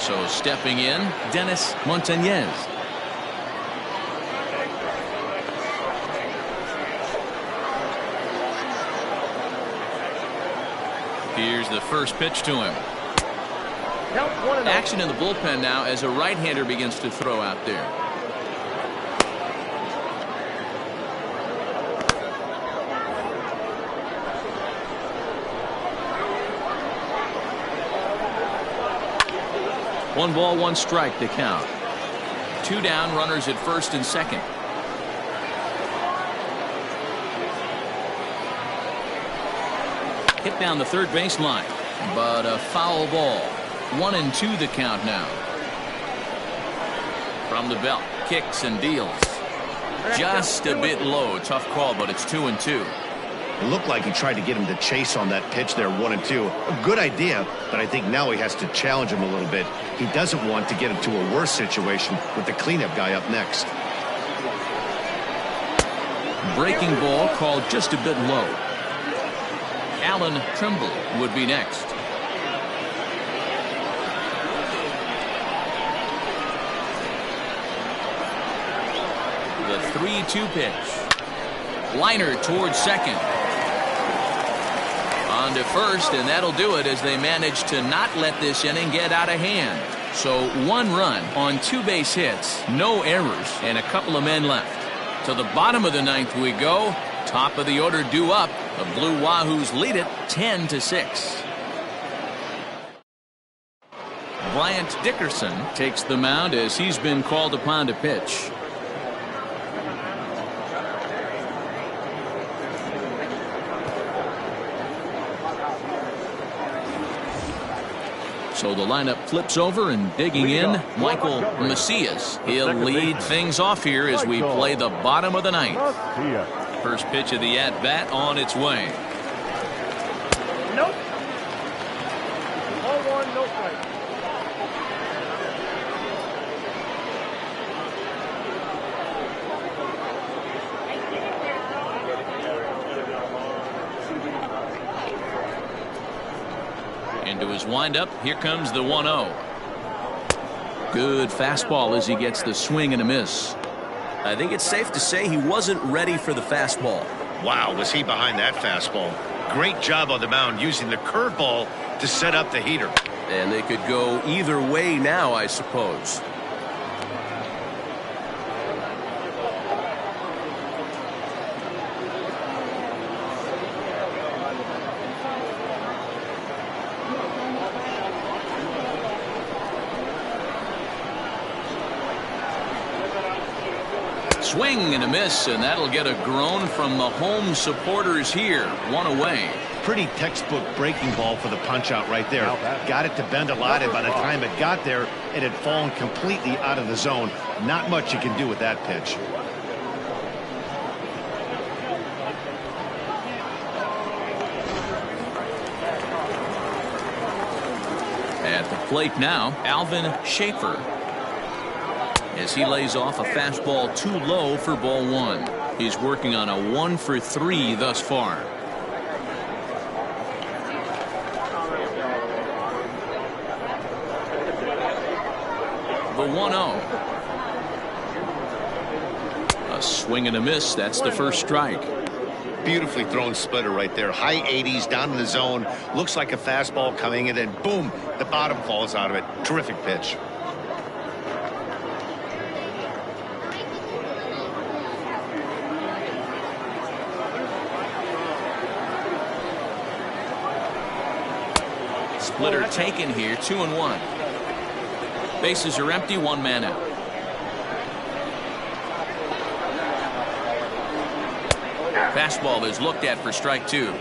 So stepping in, Dennis Montañez. Here's the first pitch to him. Action in the bullpen now as a right-hander begins to throw out there. One ball, one strike to count. 2 down, runners at first and second. Hit down the third baseline, but a foul ball. 1-2 the count now. From the belt, kicks and deals. Just a bit low. Tough call, but it's 2-2. It looked like he tried to get him to chase on that pitch there, 1-2. A good idea, but I think now he has to challenge him a little bit. He doesn't want to get into a worse situation with the cleanup guy up next. Breaking ball called just a bit low. Alan Trimble would be next. The 3-2 pitch. Liner towards second. On to first, and that'll do it as they manage to not let this inning get out of hand. So 1 run on 2 base hits, no errors, and a couple of men left. To the bottom of the 9th we go. Top of the order due up. The Blue Wahoos lead it 10-6. Bryant Dickerson takes the mound as he's been called upon to pitch. So the lineup flips over, and digging in, Michael Macias. He'll lead things off here as we play the bottom of the ninth. First pitch of the at-bat on its way. Nope. 1-1, no strike. Into his windup, here comes the 1-0. Good fastball as he gets the swing and a miss. I think it's safe to say he wasn't ready for the fastball. Wow, was he behind that fastball. Great job on the mound using the curveball to set up the heater. And they could go either way now, I suppose. Swing and a miss, and that'll get a groan from the home supporters here. One away. Pretty textbook breaking ball for the punch out right there. Got it to bend a lot, and by the time it got there, it had fallen completely out of the zone. Not much you can do with that pitch. At the plate now, Alvin Schaefer, as he lays off a fastball too low for ball one. He's working on a 1-for-3 thus far. The 1-0. A swing and a miss. That's the first strike. Beautifully thrown splitter right there. High 80s down in the zone. Looks like a fastball coming in, and boom, the bottom falls out of it. Terrific pitch. Splitter taken here, 2-1. Bases are empty, one man out. Fastball is looked at for strike two.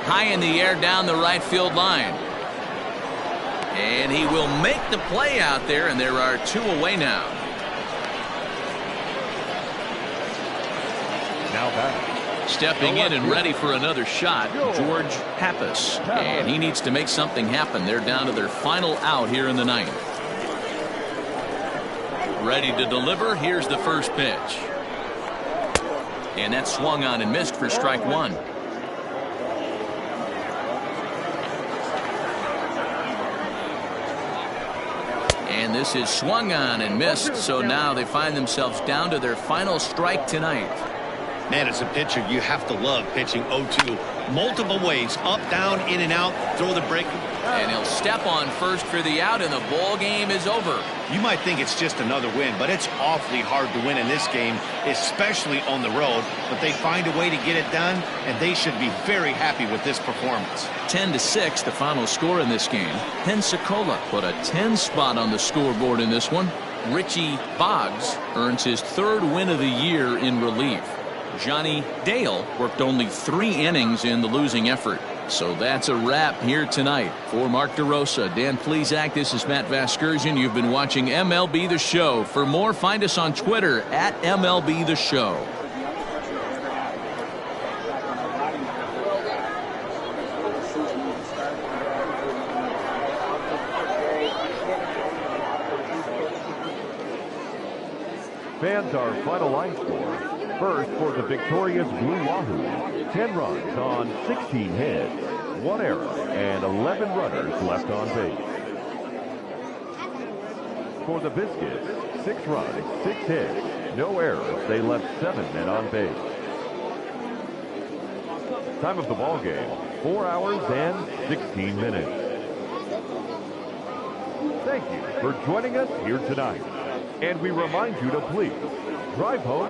High in the air down the right field line. And he will make the play out there, and there are two away now. Now back. Stepping in and ready for another shot, George Pappas. And he needs to make something happen. They're down to their final out here in the ninth. Ready to deliver. Here's the first pitch. And that swung on and missed for strike one. And this is swung on and missed. So now they find themselves down to their final strike tonight. Man, as a pitcher, you have to love pitching 0-2 multiple ways, up, down, in and out, throw the break. And he'll step on first for the out, and the ball game is over. You might think it's just another win, but it's awfully hard to win in this game, especially on the road. But they find a way to get it done, and they should be very happy with this performance. 10-6, the final score in this game. Pensacola put a 10 spot on the scoreboard in this one. Richie Boggs earns his third win of the year in relief. Johnny Dale worked only 3 innings in the losing effort. So that's a wrap here tonight. For Mark DeRosa, Dan Plesac, this is Matt Vasgersian. You've been watching MLB The Show. For more, find us on Twitter at MLB The Show. Fans, our final line score. First, for the victorious Blue Wahoos, 10 runs on 16 hits, 1 error, and 11 runners left on base. For the Biscuits, 6 runs, 6 hits, no errors. They left 7 men on base. Time of the ball game, 4 hours and 16 minutes. Thank you for joining us here tonight. And we remind you to please drive home.